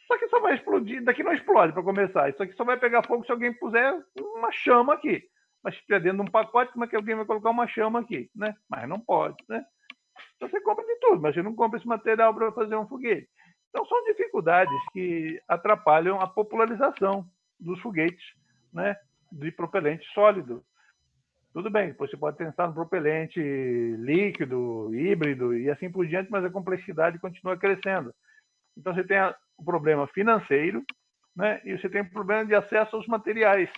isso aqui só vai explodir, daqui não explode para começar. Isso aqui só vai pegar fogo se alguém puser uma chama aqui. Mas se estiver dentro de um pacote, como é que alguém vai colocar uma chama aqui? Né? Mas não pode, né? Então você compra de tudo, mas você não compra esse material para fazer um foguete. Então são dificuldades que atrapalham a popularização dos foguetes, né, de propelente sólido. Tudo bem, depois você pode pensar no propelente líquido, híbrido e assim por diante, mas a complexidade continua crescendo. Então você tem o problema financeiro, né, e você tem o problema de acesso aos materiais.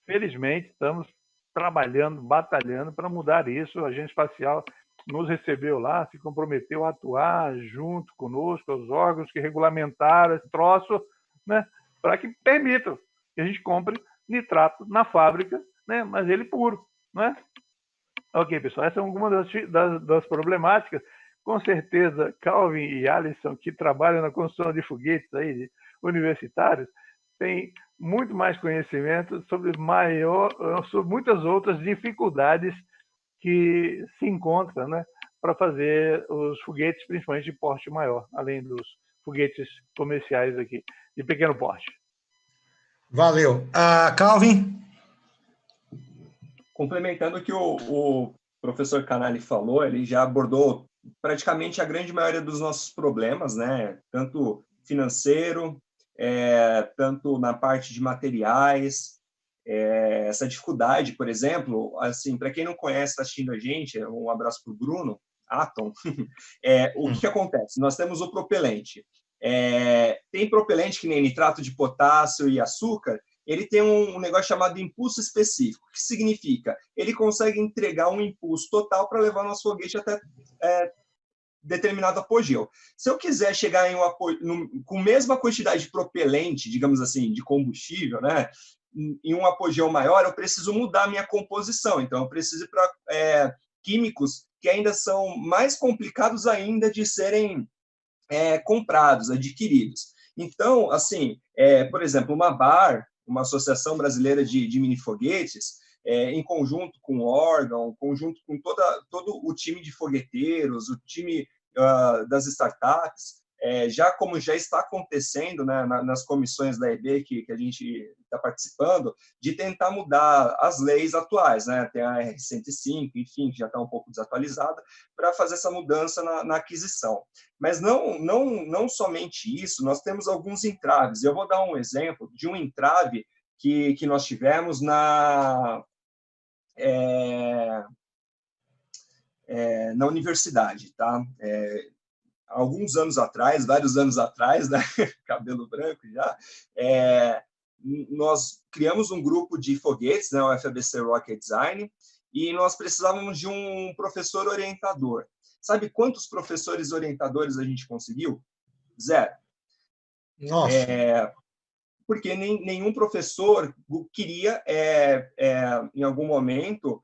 Felizmente, estamos trabalhando, batalhando para mudar isso. A Agência Espacial nos recebeu lá, se comprometeu a atuar junto conosco, os órgãos que regulamentaram esse troço, né, para que permitam que a gente compre nitrato na fábrica, né, mas ele puro, né? Ok, pessoal, essas são algumas das problemáticas. Com certeza, Calvin e Alisson, que trabalham na construção de foguetes aí, universitários, têm muito mais conhecimento sobre muitas outras dificuldades que se encontram, né, para fazer os foguetes, principalmente de porte maior, além dos foguetes comerciais aqui, de pequeno porte. Valeu. Calvin? Complementando o que o professor Canali falou, ele já abordou praticamente a grande maioria dos nossos problemas, né? Tanto financeiro, tanto na parte de materiais, essa dificuldade, por exemplo, assim, para quem não conhece, está assistindo a gente, um abraço para o Bruno Atom. O que acontece? Nós temos o propelente. Tem propelente que nem nitrato de potássio e açúcar, ele tem um negócio chamado impulso específico, que significa ele consegue entregar um impulso total para levar nosso foguete até determinado apogeu. Se eu quiser chegar em com a mesma quantidade de propelente, digamos assim, de combustível, né, em um apogeu maior, eu preciso mudar a minha composição. Então, eu preciso ir para químicos que ainda são mais complicados ainda de serem comprados, adquiridos. Então, assim, por exemplo, uma BAR, uma Associação Brasileira de Minifoguetes, em conjunto com o órgão, conjunto com todo o time de fogueteiros, o time das startups, como já está acontecendo, né, nas comissões da EB que a gente está participando, de tentar mudar as leis atuais, né? Tem a R105, enfim, que já está um pouco desatualizada, para fazer essa mudança na aquisição. Mas não somente isso, nós temos alguns entraves. Eu vou dar um exemplo de um entrave que nós tivemos na universidade, tá? Alguns anos atrás, vários anos atrás, né? Cabelo branco já, nós criamos um grupo de foguetes, né? O FABC Rocket Design, e nós precisávamos de um professor orientador. Sabe quantos professores orientadores a gente conseguiu? 0. Nossa. Porque nenhum professor queria, em algum momento,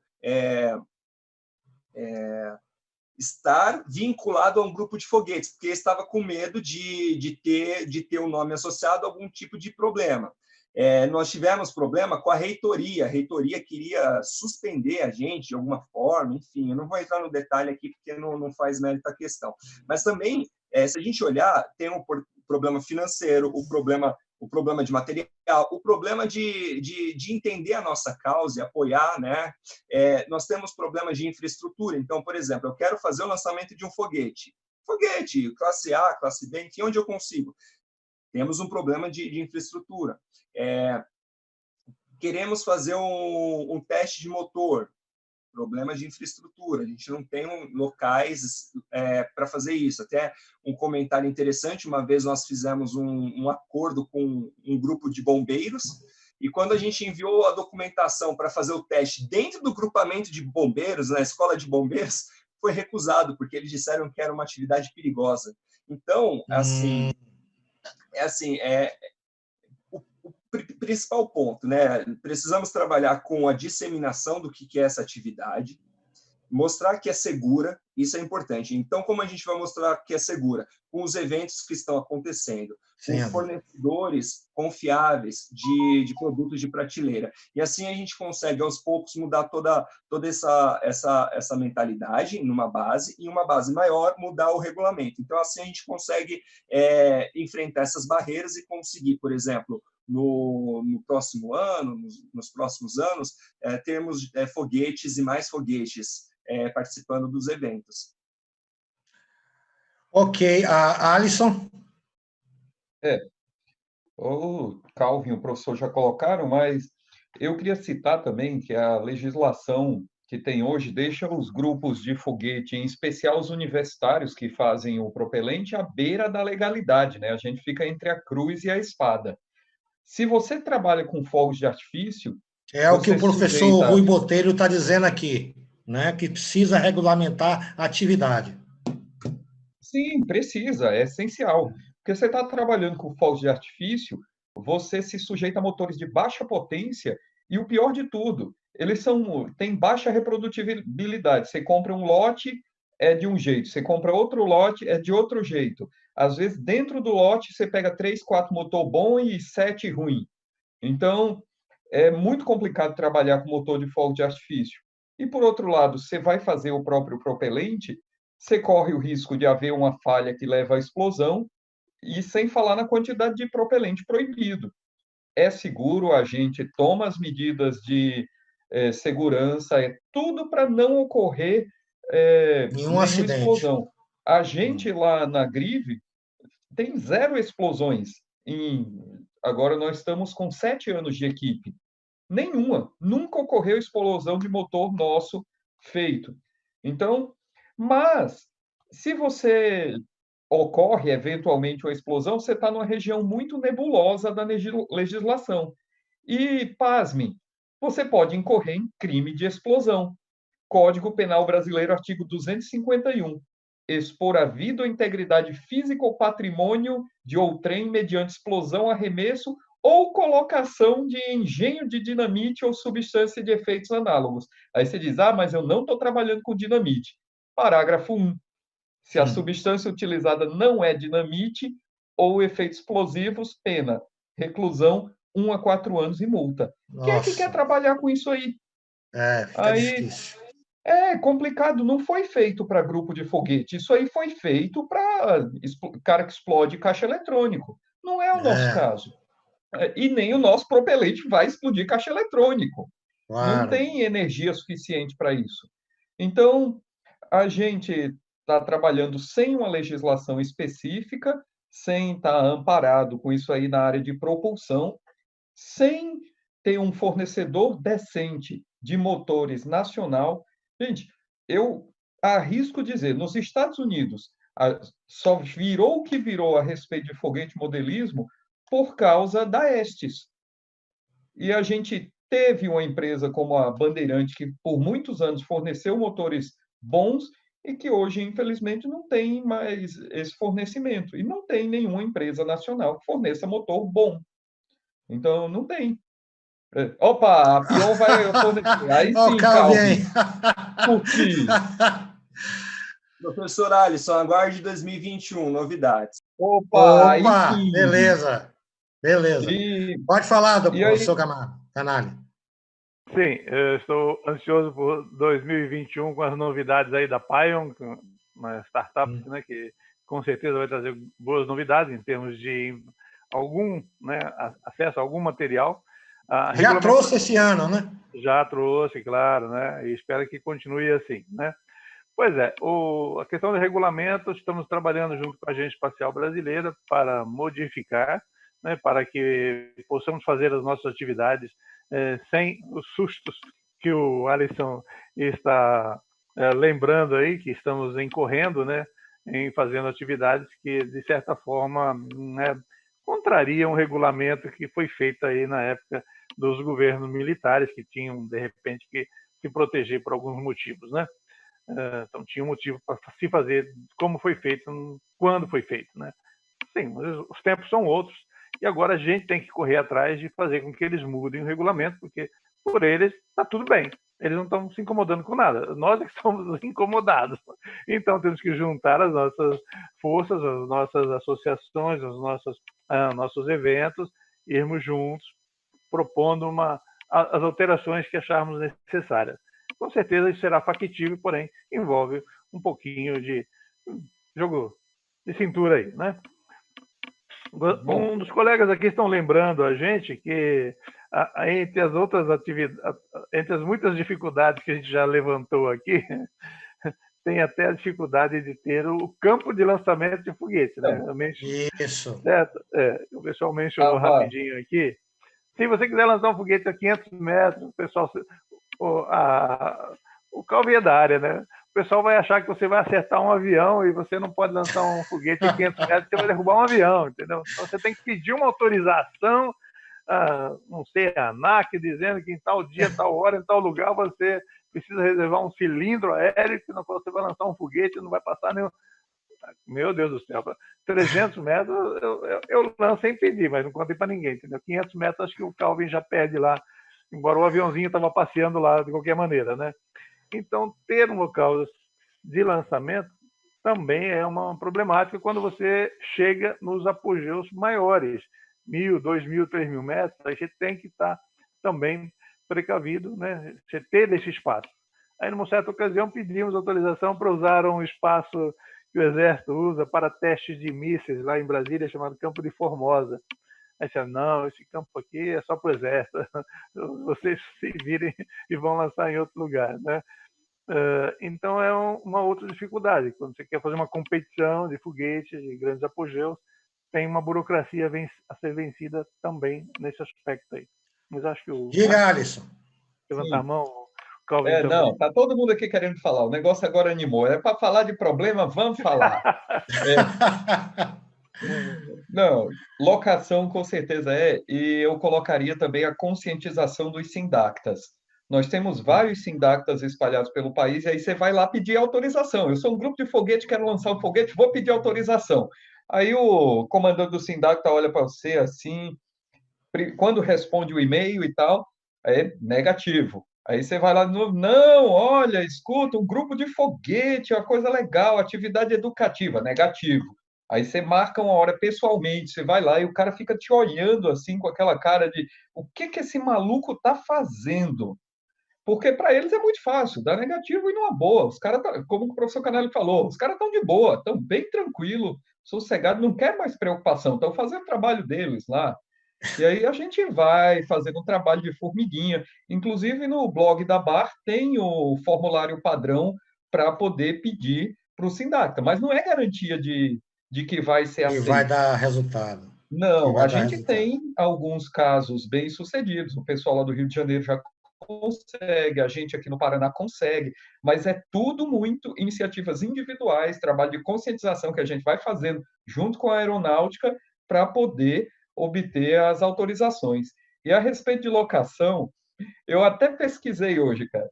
estar vinculado a um grupo de foguetes, porque estava com medo de ter o nome associado a algum tipo de problema. Nós tivemos problema com a reitoria queria suspender a gente de alguma forma, enfim, eu não vou entrar no detalhe aqui porque não faz mérito a questão. Mas também, se a gente olhar, tem um problema financeiro, o problema de material, o problema de entender a nossa causa e apoiar, né? Nós temos problemas de infraestrutura. Então, por exemplo, eu quero fazer o lançamento de um foguete, classe A, classe B, enfim, onde eu consigo? Temos um problema de infraestrutura. Queremos fazer um teste de motor. problemas de infraestrutura. A gente não tem locais para fazer isso. Até um comentário interessante, uma vez nós fizemos um acordo com um grupo de bombeiros, e quando a gente enviou a documentação para fazer o teste dentro do grupamento de bombeiros, na escola de bombeiros, foi recusado, porque eles disseram que era uma atividade perigosa. Então, o principal ponto, né? Precisamos trabalhar com a disseminação do que é essa atividade, mostrar que é segura, isso é importante. Então, como a gente vai mostrar que é segura? Com os eventos que estão acontecendo, com fornecedores confiáveis de produtos de prateleira. E assim a gente consegue, aos poucos, mudar toda essa mentalidade numa base, e uma base maior, mudar o regulamento. Então, assim a gente consegue enfrentar essas barreiras e conseguir, por exemplo, no próximo ano, nos próximos anos, termos foguetes e mais foguetes participando dos eventos. Ok. A Alisson? O Calvin e o professor já colocaram, mas eu queria citar também que a legislação que tem hoje deixa os grupos de foguete, em especial os universitários que fazem o propelente, à beira da legalidade, né? A gente fica entre a cruz e a espada. Se você trabalha com fogos de artifício, É o que o professor Rui sujeita... Botelho está dizendo aqui, né? Que precisa regulamentar a atividade. Sim, precisa, é essencial. Porque você está trabalhando com fogos de artifício, você se sujeita a motores de baixa potência e o pior de tudo, eles têm baixa reprodutibilidade. Você compra um lote, é de um jeito, você compra outro lote, é de outro jeito. Às vezes, dentro do lote, você pega 3, 4 motor bom e 7 ruim. Então, é muito complicado trabalhar com motor de fogo de artifício. E, por outro lado, você vai fazer o próprio propelente, você corre o risco de haver uma falha que leva à explosão, e sem falar na quantidade de propelente proibido. É seguro, a gente toma as medidas de segurança, é tudo para não ocorrer Nenhum nenhuma acidente. explosão. A gente lá na Grive tem 0 explosões. Agora nós estamos com 7 anos de equipe. Nenhuma. Nunca ocorreu explosão de motor nosso feito. Então, mas se você ocorre eventualmente uma explosão, você está numa região muito nebulosa da legislação. E, pasme, você pode incorrer em crime de explosão. Código Penal Brasileiro, artigo 251. Expor a vida ou integridade física ou patrimônio de outrem mediante explosão, arremesso ou colocação de engenho de dinamite ou substância de efeitos análogos. Aí você diz, mas eu não estou trabalhando com dinamite. Parágrafo 1. Se a substância utilizada não é dinamite ou efeitos explosivos, pena, reclusão 1 a 4 anos e multa. Nossa. Quem é que quer trabalhar com isso aí? Fica difícil. É complicado, não foi feito para grupo de foguete, isso aí foi feito para cara que explode caixa eletrônico. Não é o nosso caso. E nem o nosso propelente vai explodir caixa eletrônico. Não Claro. tem energia suficiente para isso. Então, a gente está trabalhando sem uma legislação específica, sem estar amparado com isso aí na área de propulsão, sem ter um fornecedor decente de motores nacional. Gente, eu arrisco dizer, nos Estados Unidos, só virou o que virou a respeito de foguete modelismo por causa da Estes. E a gente teve uma empresa como a Bandeirante, que por muitos anos forneceu motores bons e que hoje, infelizmente, não tem mais esse fornecimento. E não tem nenhuma empresa nacional que forneça motor bom. Então, não tem. Opa, a Pion vai fornecer. Aí sim, Calvin. Curti. Professor Alisson, aguarde 2021, novidades. Opa, aí sim. Beleza. Pode falar, professor Canali. Sim, eu estou ansioso por 2021 com as novidades aí da Pion, uma startup, né, que com certeza vai trazer boas novidades em termos de acesso a algum material. Já trouxe esse ano, né? Já trouxe, claro, né? E espero que continue assim, né? Pois é, a questão do regulamento, estamos trabalhando junto com a Agência Espacial Brasileira para modificar, né, para que possamos fazer as nossas atividades sem os sustos que o Alisson está lembrando aí, que estamos incorrendo, né, em fazendo atividades que, de certa forma, né, contrariam o regulamento que foi feito aí na época dos governos militares, que tinham, de repente, que se proteger por alguns motivos, né? Então, tinha um motivo para se fazer como foi feito, quando foi feito, né? Sim, mas os tempos são outros, e agora a gente tem que correr atrás de fazer com que eles mudem o regulamento, porque por eles está tudo bem. Eles não estão se incomodando com nada. Nós é que somos incomodados. Então temos que juntar as nossas forças, as nossas associações, nossos eventos, irmos juntos, propondo as alterações que acharmos necessárias. Com certeza isso será factível, porém envolve um pouquinho de jogo de cintura aí, né? Um dos colegas aqui estão lembrando a gente que entre as outras atividades, entre as muitas dificuldades que a gente já levantou aqui, tem até a dificuldade de ter o campo de lançamento de foguete, né? Isso. Certo? O pessoal mencionou rapidinho aqui. Se você quiser lançar um foguete a 500 metros, o pessoal, o Calvin é da área, né? O pessoal vai achar que você vai acertar um avião e você não pode lançar um foguete a 500 metros, você vai derrubar um avião, entendeu? Então você tem que pedir uma autorização, não sei, a ANAC, dizendo que em tal dia, tal hora, em tal lugar, você precisa reservar um cilindro aéreo, senão você vai lançar um foguete e não vai passar nenhum. Meu Deus do céu, 300 metros eu lanço sem pedir, mas não contei para ninguém, entendeu? 500 metros acho que o Calvin já perde lá, embora o aviãozinho estava passeando lá de qualquer maneira, né? Então, ter um local de lançamento também é uma problemática quando você chega nos apogeus maiores, 1.000, 2.000, 3.000 metros, aí você tem que estar também precavido, né? Você ter esse espaço. Aí, numa certa ocasião, pedimos autorização para usar um espaço que o Exército usa para testes de mísseis lá em Brasília, chamado Campo de Formosa. Aí você, não, esse campo aqui é só para o Exército, vocês se virem e vão lançar em outro lugar, né? Então é uma outra dificuldade. Quando você quer fazer uma competição de foguetes, de grandes apogeus, tem uma burocracia a ser vencida também nesse aspecto aí. Mas acho que Diga, Alisson. Levantar a mão, o Calvin também. Não, tá todo mundo aqui querendo falar. O negócio agora animou. É para falar de problema, vamos falar. Não, locação com certeza é, e eu colocaria também a conscientização dos sindactas. Nós temos vários sindactas espalhados pelo país, e aí você vai lá pedir autorização. Eu sou um grupo de foguete, quero lançar um foguete, vou pedir autorização. Aí o comandante do sindacta olha para você assim, quando responde o e-mail e tal, é negativo. Aí você vai lá de novo, não, olha, escuta, um grupo de foguete, é uma coisa legal, atividade educativa, negativo. Aí você marca uma hora pessoalmente, você vai lá e o cara fica te olhando assim com aquela cara de o que esse maluco tá fazendo? Porque para eles é muito fácil, dá negativo e numa boa. Os caras, como o professor Canelli falou, os caras estão de boa, estão bem tranquilo, sossegado, não quer mais preocupação, estão fazendo o trabalho deles lá. E aí a gente vai fazendo um trabalho de formiguinha. Inclusive no blog da BAR tem o formulário padrão para poder pedir para o Sindacta, mas não é garantia de que vai ser aceito. E vai dar resultado. Não, a gente tem alguns casos bem-sucedidos. O pessoal lá do Rio de Janeiro já consegue, a gente aqui no Paraná consegue, mas é tudo muito iniciativas individuais, trabalho de conscientização que a gente vai fazendo junto com a aeronáutica para poder obter as autorizações. E a respeito de locação, eu até pesquisei hoje, cara.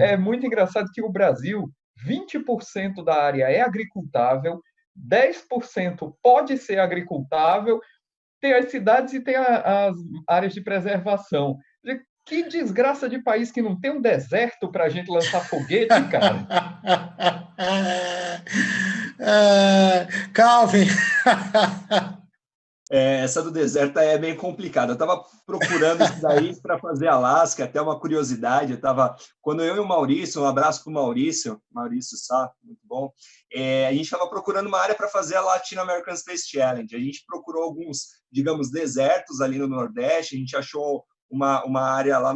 É muito engraçado que o Brasil, 20% da área é agricultável, 10% pode ser agricultável, tem as cidades e tem as áreas de preservação. Que desgraça de país que não tem um deserto para a gente lançar foguete, cara. Calvin. Essa do deserto é bem complicada. Eu estava procurando isso daí para fazer Alasca, até uma curiosidade. Quando eu e o Maurício, um abraço para o Maurício Sá, muito bom, a gente estava procurando uma área para fazer a Latin American Space Challenge. A gente procurou alguns, digamos, desertos ali no Nordeste, a gente achou uma área lá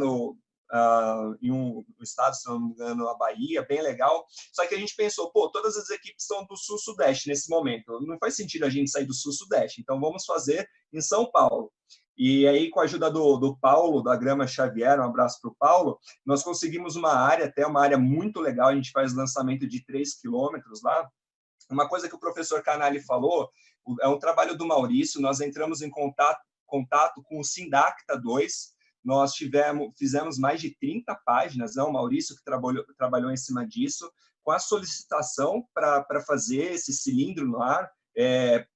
em um estado, se não me engano, a Bahia, bem legal. Só que a gente pensou, todas as equipes estão do Sul-Sudeste nesse momento. Não faz sentido a gente sair do Sul-Sudeste. Então, vamos fazer em São Paulo. E aí, com a ajuda do Paulo, da Grama Xavier, um abraço para o Paulo, nós conseguimos uma área, até uma área muito legal, a gente faz lançamento de 3 quilômetros lá. Uma coisa que o professor Canali falou, é um trabalho do Maurício, nós entramos em contato com o Sindacta 2, nós fizemos mais de 30 páginas, né? O Maurício que trabalhou em cima disso, com a solicitação para fazer esse cilindro no ar.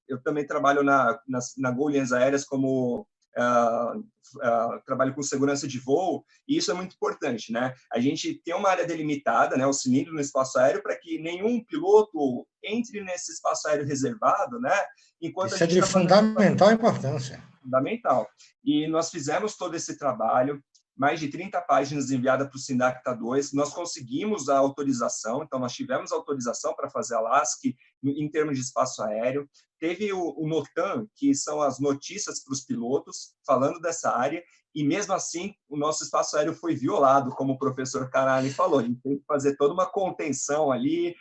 Eu também trabalho na Gol Linhas Aéreas como trabalho com segurança de voo, e isso é muito importante, né? A gente tem uma área delimitada, né, o cilindro no espaço aéreo, para que nenhum piloto entre nesse espaço aéreo reservado, né? Enquanto isso é de fundamental importância. Fundamental. E nós fizemos todo esse trabalho, mais de 30 páginas enviadas para o Sindacta 2, nós conseguimos a autorização, então nós tivemos autorização para fazer a LASC em termos de espaço aéreo. Teve o NOTAM, que são as notícias para os pilotos, falando dessa área, e mesmo assim o nosso espaço aéreo foi violado, como o professor Canali falou. A gente tem que fazer toda uma contenção ali,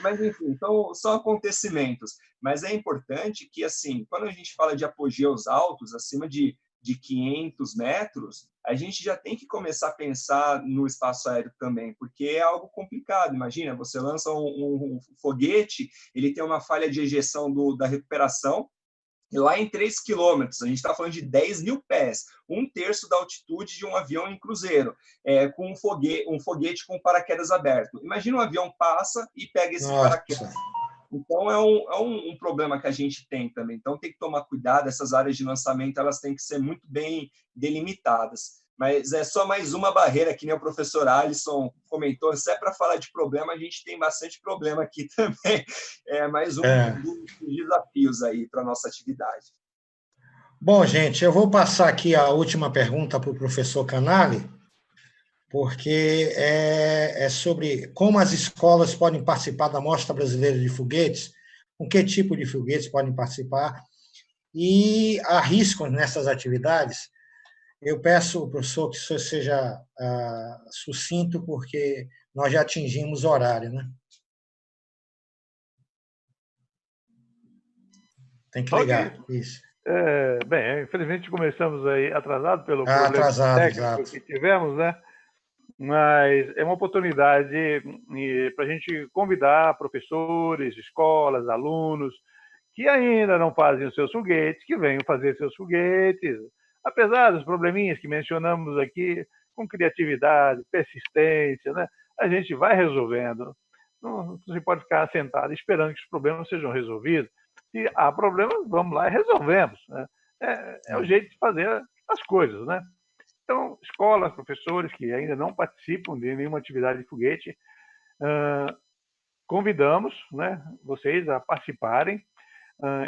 mas enfim, então são acontecimentos. Mas é importante que, assim, quando a gente fala de apogeus altos, acima de 500 metros, a gente já tem que começar a pensar no espaço aéreo também, porque é algo complicado. Imagina, você lança um foguete, ele tem uma falha de ejeção da recuperação, e lá em 3 quilômetros, a gente está falando de 10 mil pés, 1/3 da altitude de um avião em cruzeiro, com um foguete com paraquedas aberto. Imagina um avião passa e pega esse paraquedas. Então, é um problema que a gente tem também. Então, tem que tomar cuidado, essas áreas de lançamento elas têm que ser muito bem delimitadas. Mas é só mais uma barreira, que nem o professor Alisson comentou. Se é para falar de problema, a gente tem bastante problema aqui também. É mais um dos desafios aí para a nossa atividade. Bom, gente, eu vou passar aqui a última pergunta para o professor Canali, porque é sobre como as escolas podem participar da Mostra Brasileira de Foguetes, com que tipo de foguetes podem participar, e arriscam nessas atividades. Eu peço, professor, que o senhor seja sucinto, porque nós já atingimos o horário, né? Tem que ligar, isso. Bem, infelizmente começamos aí atrasado pelo problema técnico que tivemos, né? Mas é uma oportunidade para a gente convidar professores, escolas, alunos que ainda não fazem os seus foguetes, que venham fazer seus foguetes, apesar dos probleminhas que mencionamos aqui, com criatividade, persistência, né? A gente vai resolvendo. Não se pode ficar sentado esperando que os problemas sejam resolvidos. Se há problemas, vamos lá e resolvemos, né? É o jeito de fazer as coisas, né? Então, escolas, professores que ainda não participam de nenhuma atividade de foguete, convidamos, né, vocês a participarem.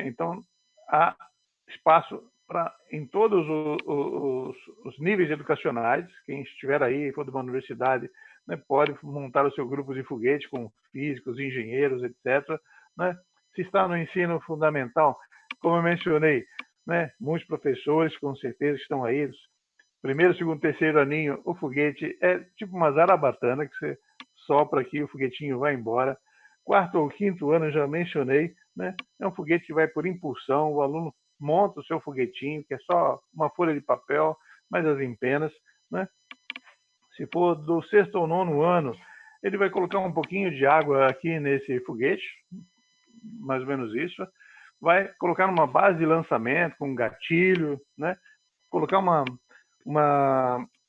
Então, há espaço em todos os níveis educacionais. Quem estiver aí, for de uma universidade, né, pode montar o seu grupo de foguete com físicos, engenheiros, etc. Né? Se está no ensino fundamental, como eu mencionei, né, muitos professores, com certeza, estão aí. Primeiro, segundo, terceiro aninho, o foguete é tipo uma zarabatana, que você sopra aqui, o foguetinho vai embora. Quarto ou quinto ano, já mencionei, né? É um foguete que vai por impulsão, o aluno monta o seu foguetinho, que é só uma folha de papel, mais as empenas, né? Se for do sexto ou nono ano, ele vai colocar um pouquinho de água aqui nesse foguete, mais ou menos isso. Vai colocar numa base de lançamento, com um gatilho, né? Colocar uma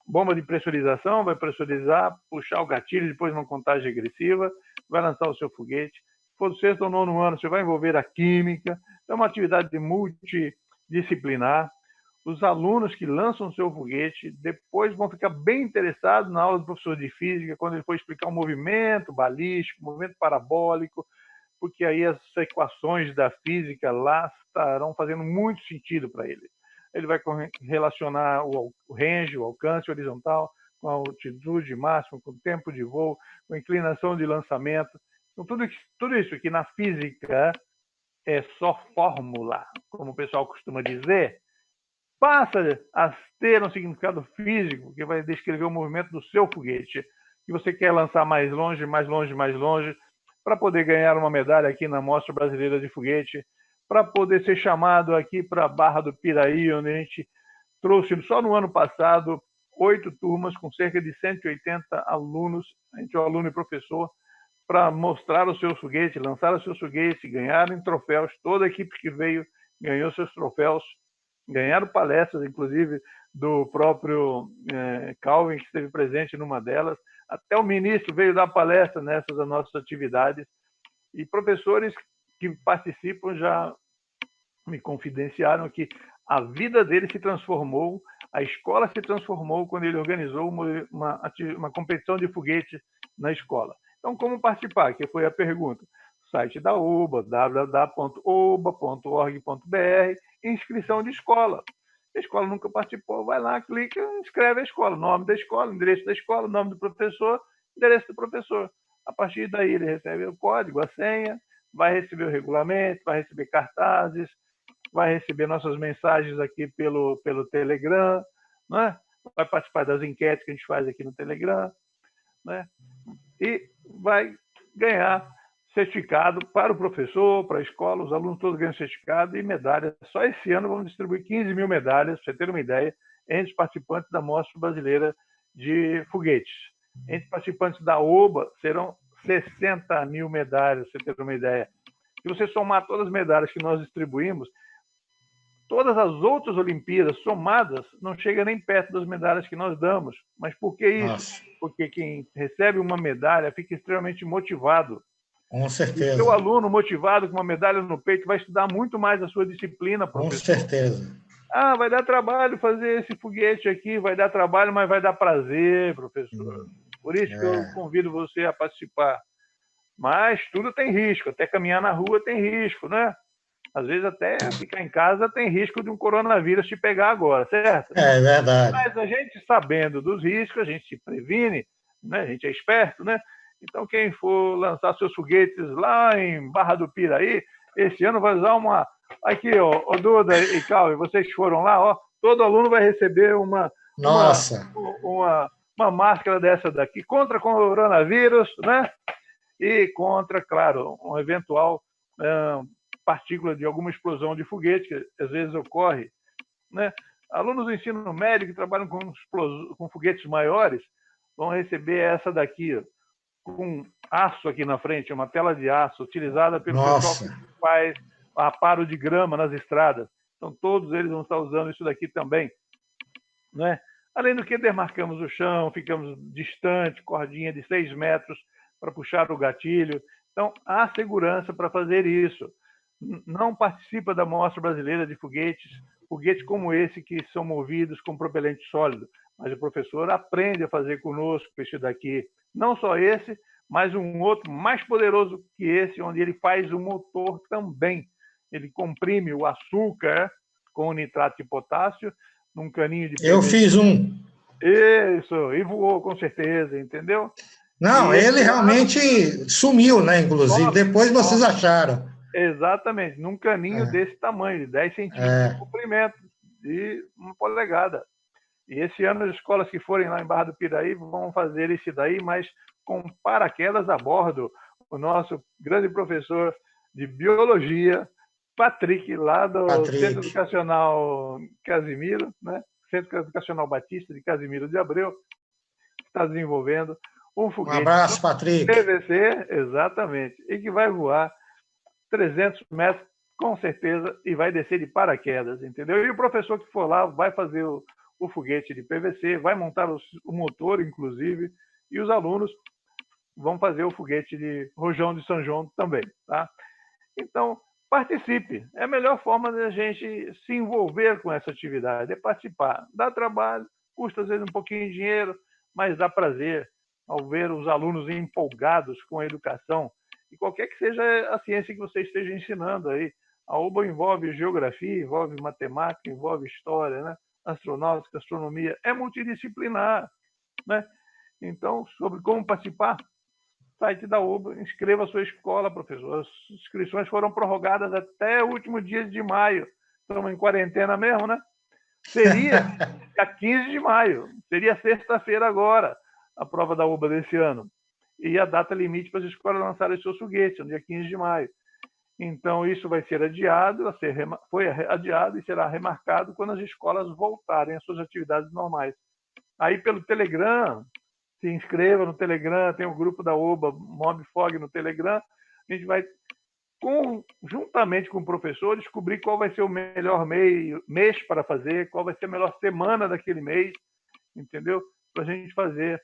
bomba de pressurização, vai pressurizar, puxar o gatilho, depois uma contagem regressiva, vai lançar o seu foguete. Se for do sexto ou nono ano, você vai envolver a química. É uma atividade multidisciplinar. Os alunos que lançam o seu foguete depois vão ficar bem interessados na aula do professor de física, quando ele for explicar o movimento balístico, o movimento parabólico, porque aí as equações da física lá estarão fazendo muito sentido para ele. Ele vai relacionar o range, o alcance horizontal, com a altitude máxima, com o tempo de voo, com a inclinação de lançamento. Então, tudo isso que na física é só fórmula, como o pessoal costuma dizer, passa a ter um significado físico que vai descrever o movimento do seu foguete, que você quer lançar mais longe, mais longe, mais longe, para poder ganhar uma medalha aqui na Mostra Brasileira de Foguete, para poder ser chamado aqui para a Barra do Piraí, onde a gente trouxe, só no ano passado, 8 turmas com cerca de 180 alunos, a gente é um aluno e professor, para mostrar os seus foguetes, lançar os seus foguetes, ganharem troféus. Toda a equipe que veio ganhou seus troféus, ganharam palestras, inclusive, do próprio Calvin, que esteve presente numa delas. Até o ministro veio dar palestra nessas das nossas atividades. E professores que participam já me confidenciaram que a vida dele se transformou, a escola se transformou quando ele organizou uma competição de foguete na escola. Então, como participar? Que foi a pergunta. Site da OBA, www.oba.org.br, inscrição de escola. A escola nunca participou, vai lá, clica, inscreve a escola, nome da escola, endereço da escola, nome do professor, endereço do professor. A partir daí ele recebe o código, a senha, vai receber o regulamento, vai receber cartazes, vai receber nossas mensagens aqui pelo Telegram, né? Vai participar das enquetes que a gente faz aqui no Telegram, né? E vai ganhar certificado para o professor, para a escola, os alunos todos ganham certificado e medalhas. Só esse ano vamos distribuir 15 mil medalhas, para você ter uma ideia, entre os participantes da Mostra Brasileira de Foguetes. Entre os participantes da OBA serão 60 mil medalhas, para você ter uma ideia. Se você somar todas as medalhas que nós distribuímos, todas as outras Olimpíadas somadas não chega nem perto das medalhas que nós damos. Mas por que isso? Nossa. Porque quem recebe uma medalha fica extremamente motivado. Com certeza. E o seu aluno motivado com uma medalha no peito vai estudar muito mais a sua disciplina, professor. Com certeza. Ah, vai dar trabalho fazer esse foguete aqui, vai dar trabalho, mas vai dar prazer, professor. Por isso que eu convido você a participar. Mas tudo tem risco, até caminhar na rua tem risco, né? Às vezes até ficar em casa tem risco de um coronavírus te pegar agora, certo? É verdade. Mas a gente sabendo dos riscos, a gente se previne, né? A gente é esperto, né? Então quem for lançar seus foguetes lá em Barra do Piraí, esse ano vai usar uma... Aqui, ó, Duda e Calvin, vocês foram lá, ó, todo aluno vai receber uma máscara dessa daqui contra coronavírus, né? E contra, claro, um eventual partícula de alguma explosão de foguete, que às vezes ocorre, né? Alunos do ensino médio que trabalham com foguetes maiores vão receber essa daqui, ó, com aço aqui na frente, uma tela de aço utilizada pelo pessoal que faz aparo de grama nas estradas. Então, todos eles vão estar usando isso daqui também, né? Além do que, demarcamos o chão, ficamos distante, cordinha de 6 metros para puxar o gatilho. Então, há segurança para fazer isso. Não participa da Mostra Brasileira de Foguetes como esse, que são movidos com propelente sólido. Mas o professor aprende a fazer conosco esse daqui. Não só esse, mas um outro mais poderoso que esse, onde ele faz o motor também. Ele comprime o açúcar com nitrato de potássio num caninho de... Eu fiz um. Isso, e voou com certeza, entendeu? Não, ele realmente sumiu, né? Inclusive, depois vocês acharam. Exatamente, num caninho desse tamanho, de 10 centímetros de comprimento, de 1 polegada. E esse ano as escolas que forem lá em Barra do Piraí vão fazer esse daí, mas com paraquedas a bordo. O nosso grande professor de biologia, Patrick, lá do Centro Educacional Casimiro, né? Centro Educacional Batista de Casimiro de Abreu, está desenvolvendo um foguete. Um abraço, Patrick. PVC, exatamente, e que vai voar 300 metros, com certeza, e vai descer de paraquedas, entendeu? E o professor que for lá vai fazer o foguete de PVC, vai montar o motor, inclusive, e os alunos vão fazer o foguete de Rojão de São João também, tá? Então, participe. É a melhor forma de a gente se envolver com essa atividade, é participar. Dá trabalho, custa às vezes um pouquinho de dinheiro, mas dá prazer ao ver os alunos empolgados com a educação, e qualquer que seja a ciência que você esteja ensinando aí. A UBA envolve geografia, envolve matemática, envolve história, né? Astronáutica, astronomia, é multidisciplinar, né? Então, sobre como participar, site da UBA, inscreva a sua escola, professor. As inscrições foram prorrogadas até o último dia de maio. Estamos em quarentena mesmo, né? Seria dia 15 de maio, seria sexta-feira agora, a prova da UBA desse ano. E a data limite para as escolas lançarem seus foguetes, no dia 15 de maio. Então, isso vai ser adiado, foi adiado e será remarcado quando as escolas voltarem às suas atividades normais. Aí, pelo Telegram, se inscreva no Telegram, tem o grupo da OBA, MobFog no Telegram, a gente vai, juntamente com o professor, descobrir qual vai ser o melhor mês para fazer, qual vai ser a melhor semana daquele mês, entendeu? Para a gente fazer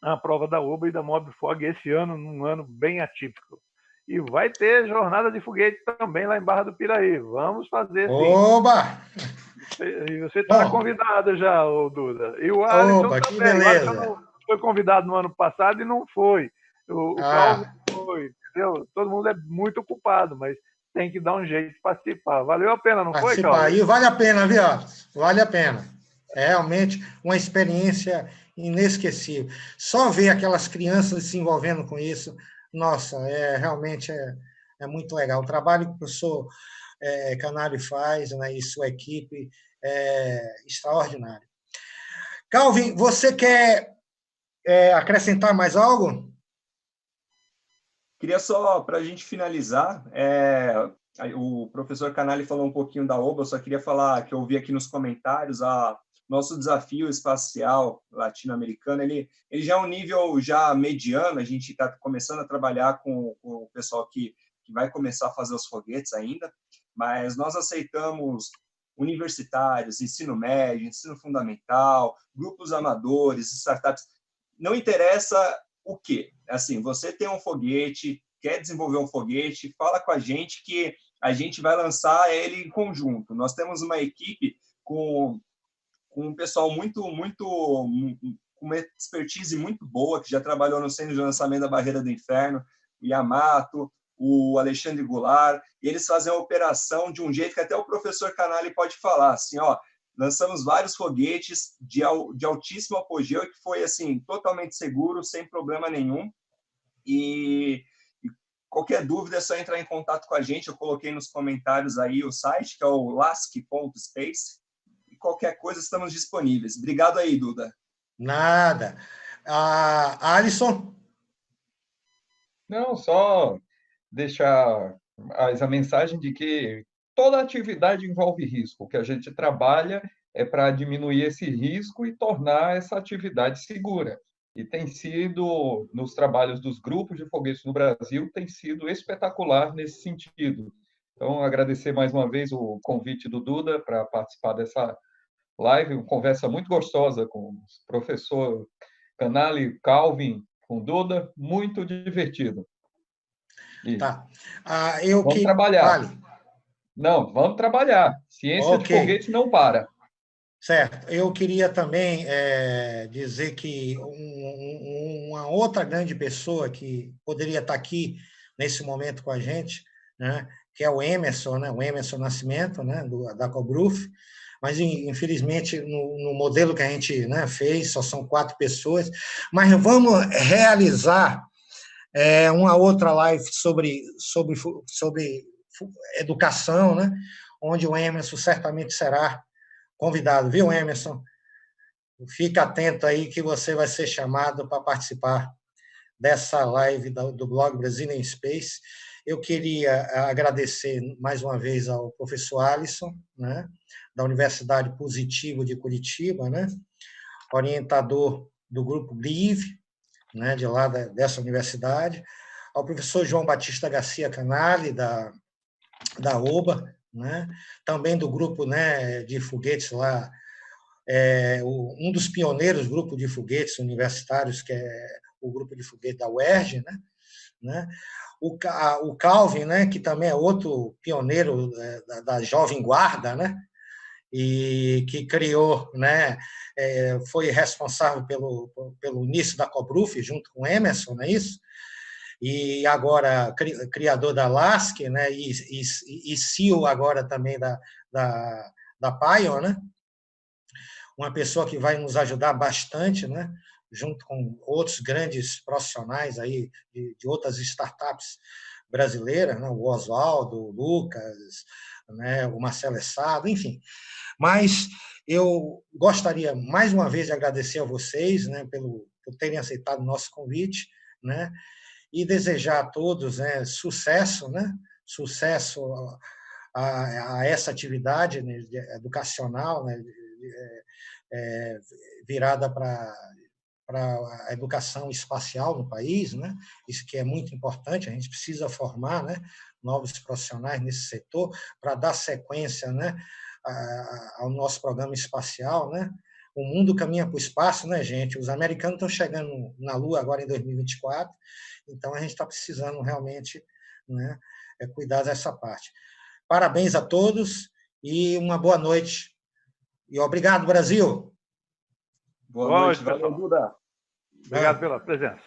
a prova da OBA e da MobFog esse ano, num ano bem atípico. E vai ter jornada de foguete também lá em Barra do Piraí. Vamos fazer, sim. Oba! E você está convidado já, Duda. E o Alisson Oba, também. que beleza. O Alisson foi convidado no ano passado e não foi. O Calvin foi, entendeu? Todo mundo é muito ocupado, mas tem que dar um jeito de participar. Valeu a pena, não foi, Calvin? E vale a pena, viu? Vale a pena. É realmente uma experiência inesquecível. Só ver aquelas crianças se envolvendo com isso, nossa, realmente é muito legal. O trabalho que o professor Canali faz, né, e sua equipe é extraordinário. Calvin, você quer acrescentar mais algo? Queria só, para a gente finalizar, o professor Canali falou um pouquinho da OBA, eu só queria falar que eu vi aqui nos comentários, nosso desafio espacial latino-americano, ele já é um nível já mediano, a gente está começando a trabalhar com o pessoal que vai começar a fazer os foguetes ainda, mas nós aceitamos universitários, ensino médio, ensino fundamental, grupos amadores, startups, não interessa o quê? Assim, você tem um foguete, quer desenvolver um foguete, fala com a gente que a gente vai lançar ele em conjunto. Nós temos uma equipe com um pessoal com uma expertise muito boa, que já trabalhou no Centro de Lançamento da Barreira do Inferno, o Yamato, o Alexandre Goulart, e eles fazem a operação de um jeito que até o professor Canali pode falar, assim, ó, lançamos vários foguetes de altíssimo apogeu, que foi assim totalmente seguro, sem problema nenhum, e qualquer dúvida é só entrar em contato com a gente, eu coloquei nos comentários aí o site, que é o lask.space, qualquer coisa, estamos disponíveis. Obrigado aí, Duda. Nada. Alisson? Não, só deixar a mensagem de que toda atividade envolve risco. O que a gente trabalha é para diminuir esse risco e tornar essa atividade segura. E tem sido, nos trabalhos dos grupos de foguetes no Brasil, tem sido espetacular nesse sentido. Então, agradecer mais uma vez o convite do Duda para participar dessa live, uma conversa muito gostosa com o professor Canali, Calvin, com Duda, muito divertido. Tá. Vamos trabalhar. Vale. Não, vamos trabalhar. Ciência de foguete não para. Certo. Eu queria também dizer que uma outra grande pessoa que poderia estar aqui nesse momento com a gente, né, que é o Emerson, né, o Emerson Nascimento, né, da Cobruf, mas infelizmente no modelo que a gente, né, fez só são 4 pessoas, mas vamos realizar uma outra live sobre educação, né, onde o Emerson certamente será convidado, viu, Emerson? Fica atento aí que você vai ser chamado para participar dessa live do blog Brazilian Space. Eu queria agradecer mais uma vez ao professor Alisson, né, da Universidade Positivo de Curitiba, né, orientador do grupo BLIVE, né, de lá dessa universidade, ao professor João Batista Garcia Canali, da OBA, né, também do grupo, né, de foguetes lá, um dos pioneiros do grupo de foguetes universitários, que é o grupo de foguete da UERJ, né? O Calvin, né, que também é outro pioneiro da Jovem Guarda, né, e que criou, né, foi responsável pelo início da Cobruf, junto com Emerson, não é isso? E agora criador da LASC, né, e CEO agora também da Pion, né? Uma pessoa que vai nos ajudar bastante, né, junto com outros grandes profissionais aí de outras startups brasileiras, né, o Oswaldo, o Lucas, né, o Marcelo Essado, enfim. Mas eu gostaria mais uma vez de agradecer a vocês, né, por terem aceitado o nosso convite, né, e desejar a todos, né, sucesso, né, sucesso a essa atividade, né, educacional, né, virada para a educação espacial no país, né? Isso que é muito importante, a gente precisa formar, né, novos profissionais nesse setor para dar sequência, né, ao nosso programa espacial, né? O mundo caminha para o espaço, né, gente? Os americanos estão chegando na Lua agora em 2024, então a gente está precisando realmente, né, cuidar dessa parte. Parabéns a todos e uma boa noite. E obrigado, Brasil! Boa noite, valeu, Duda. Obrigado pela presença.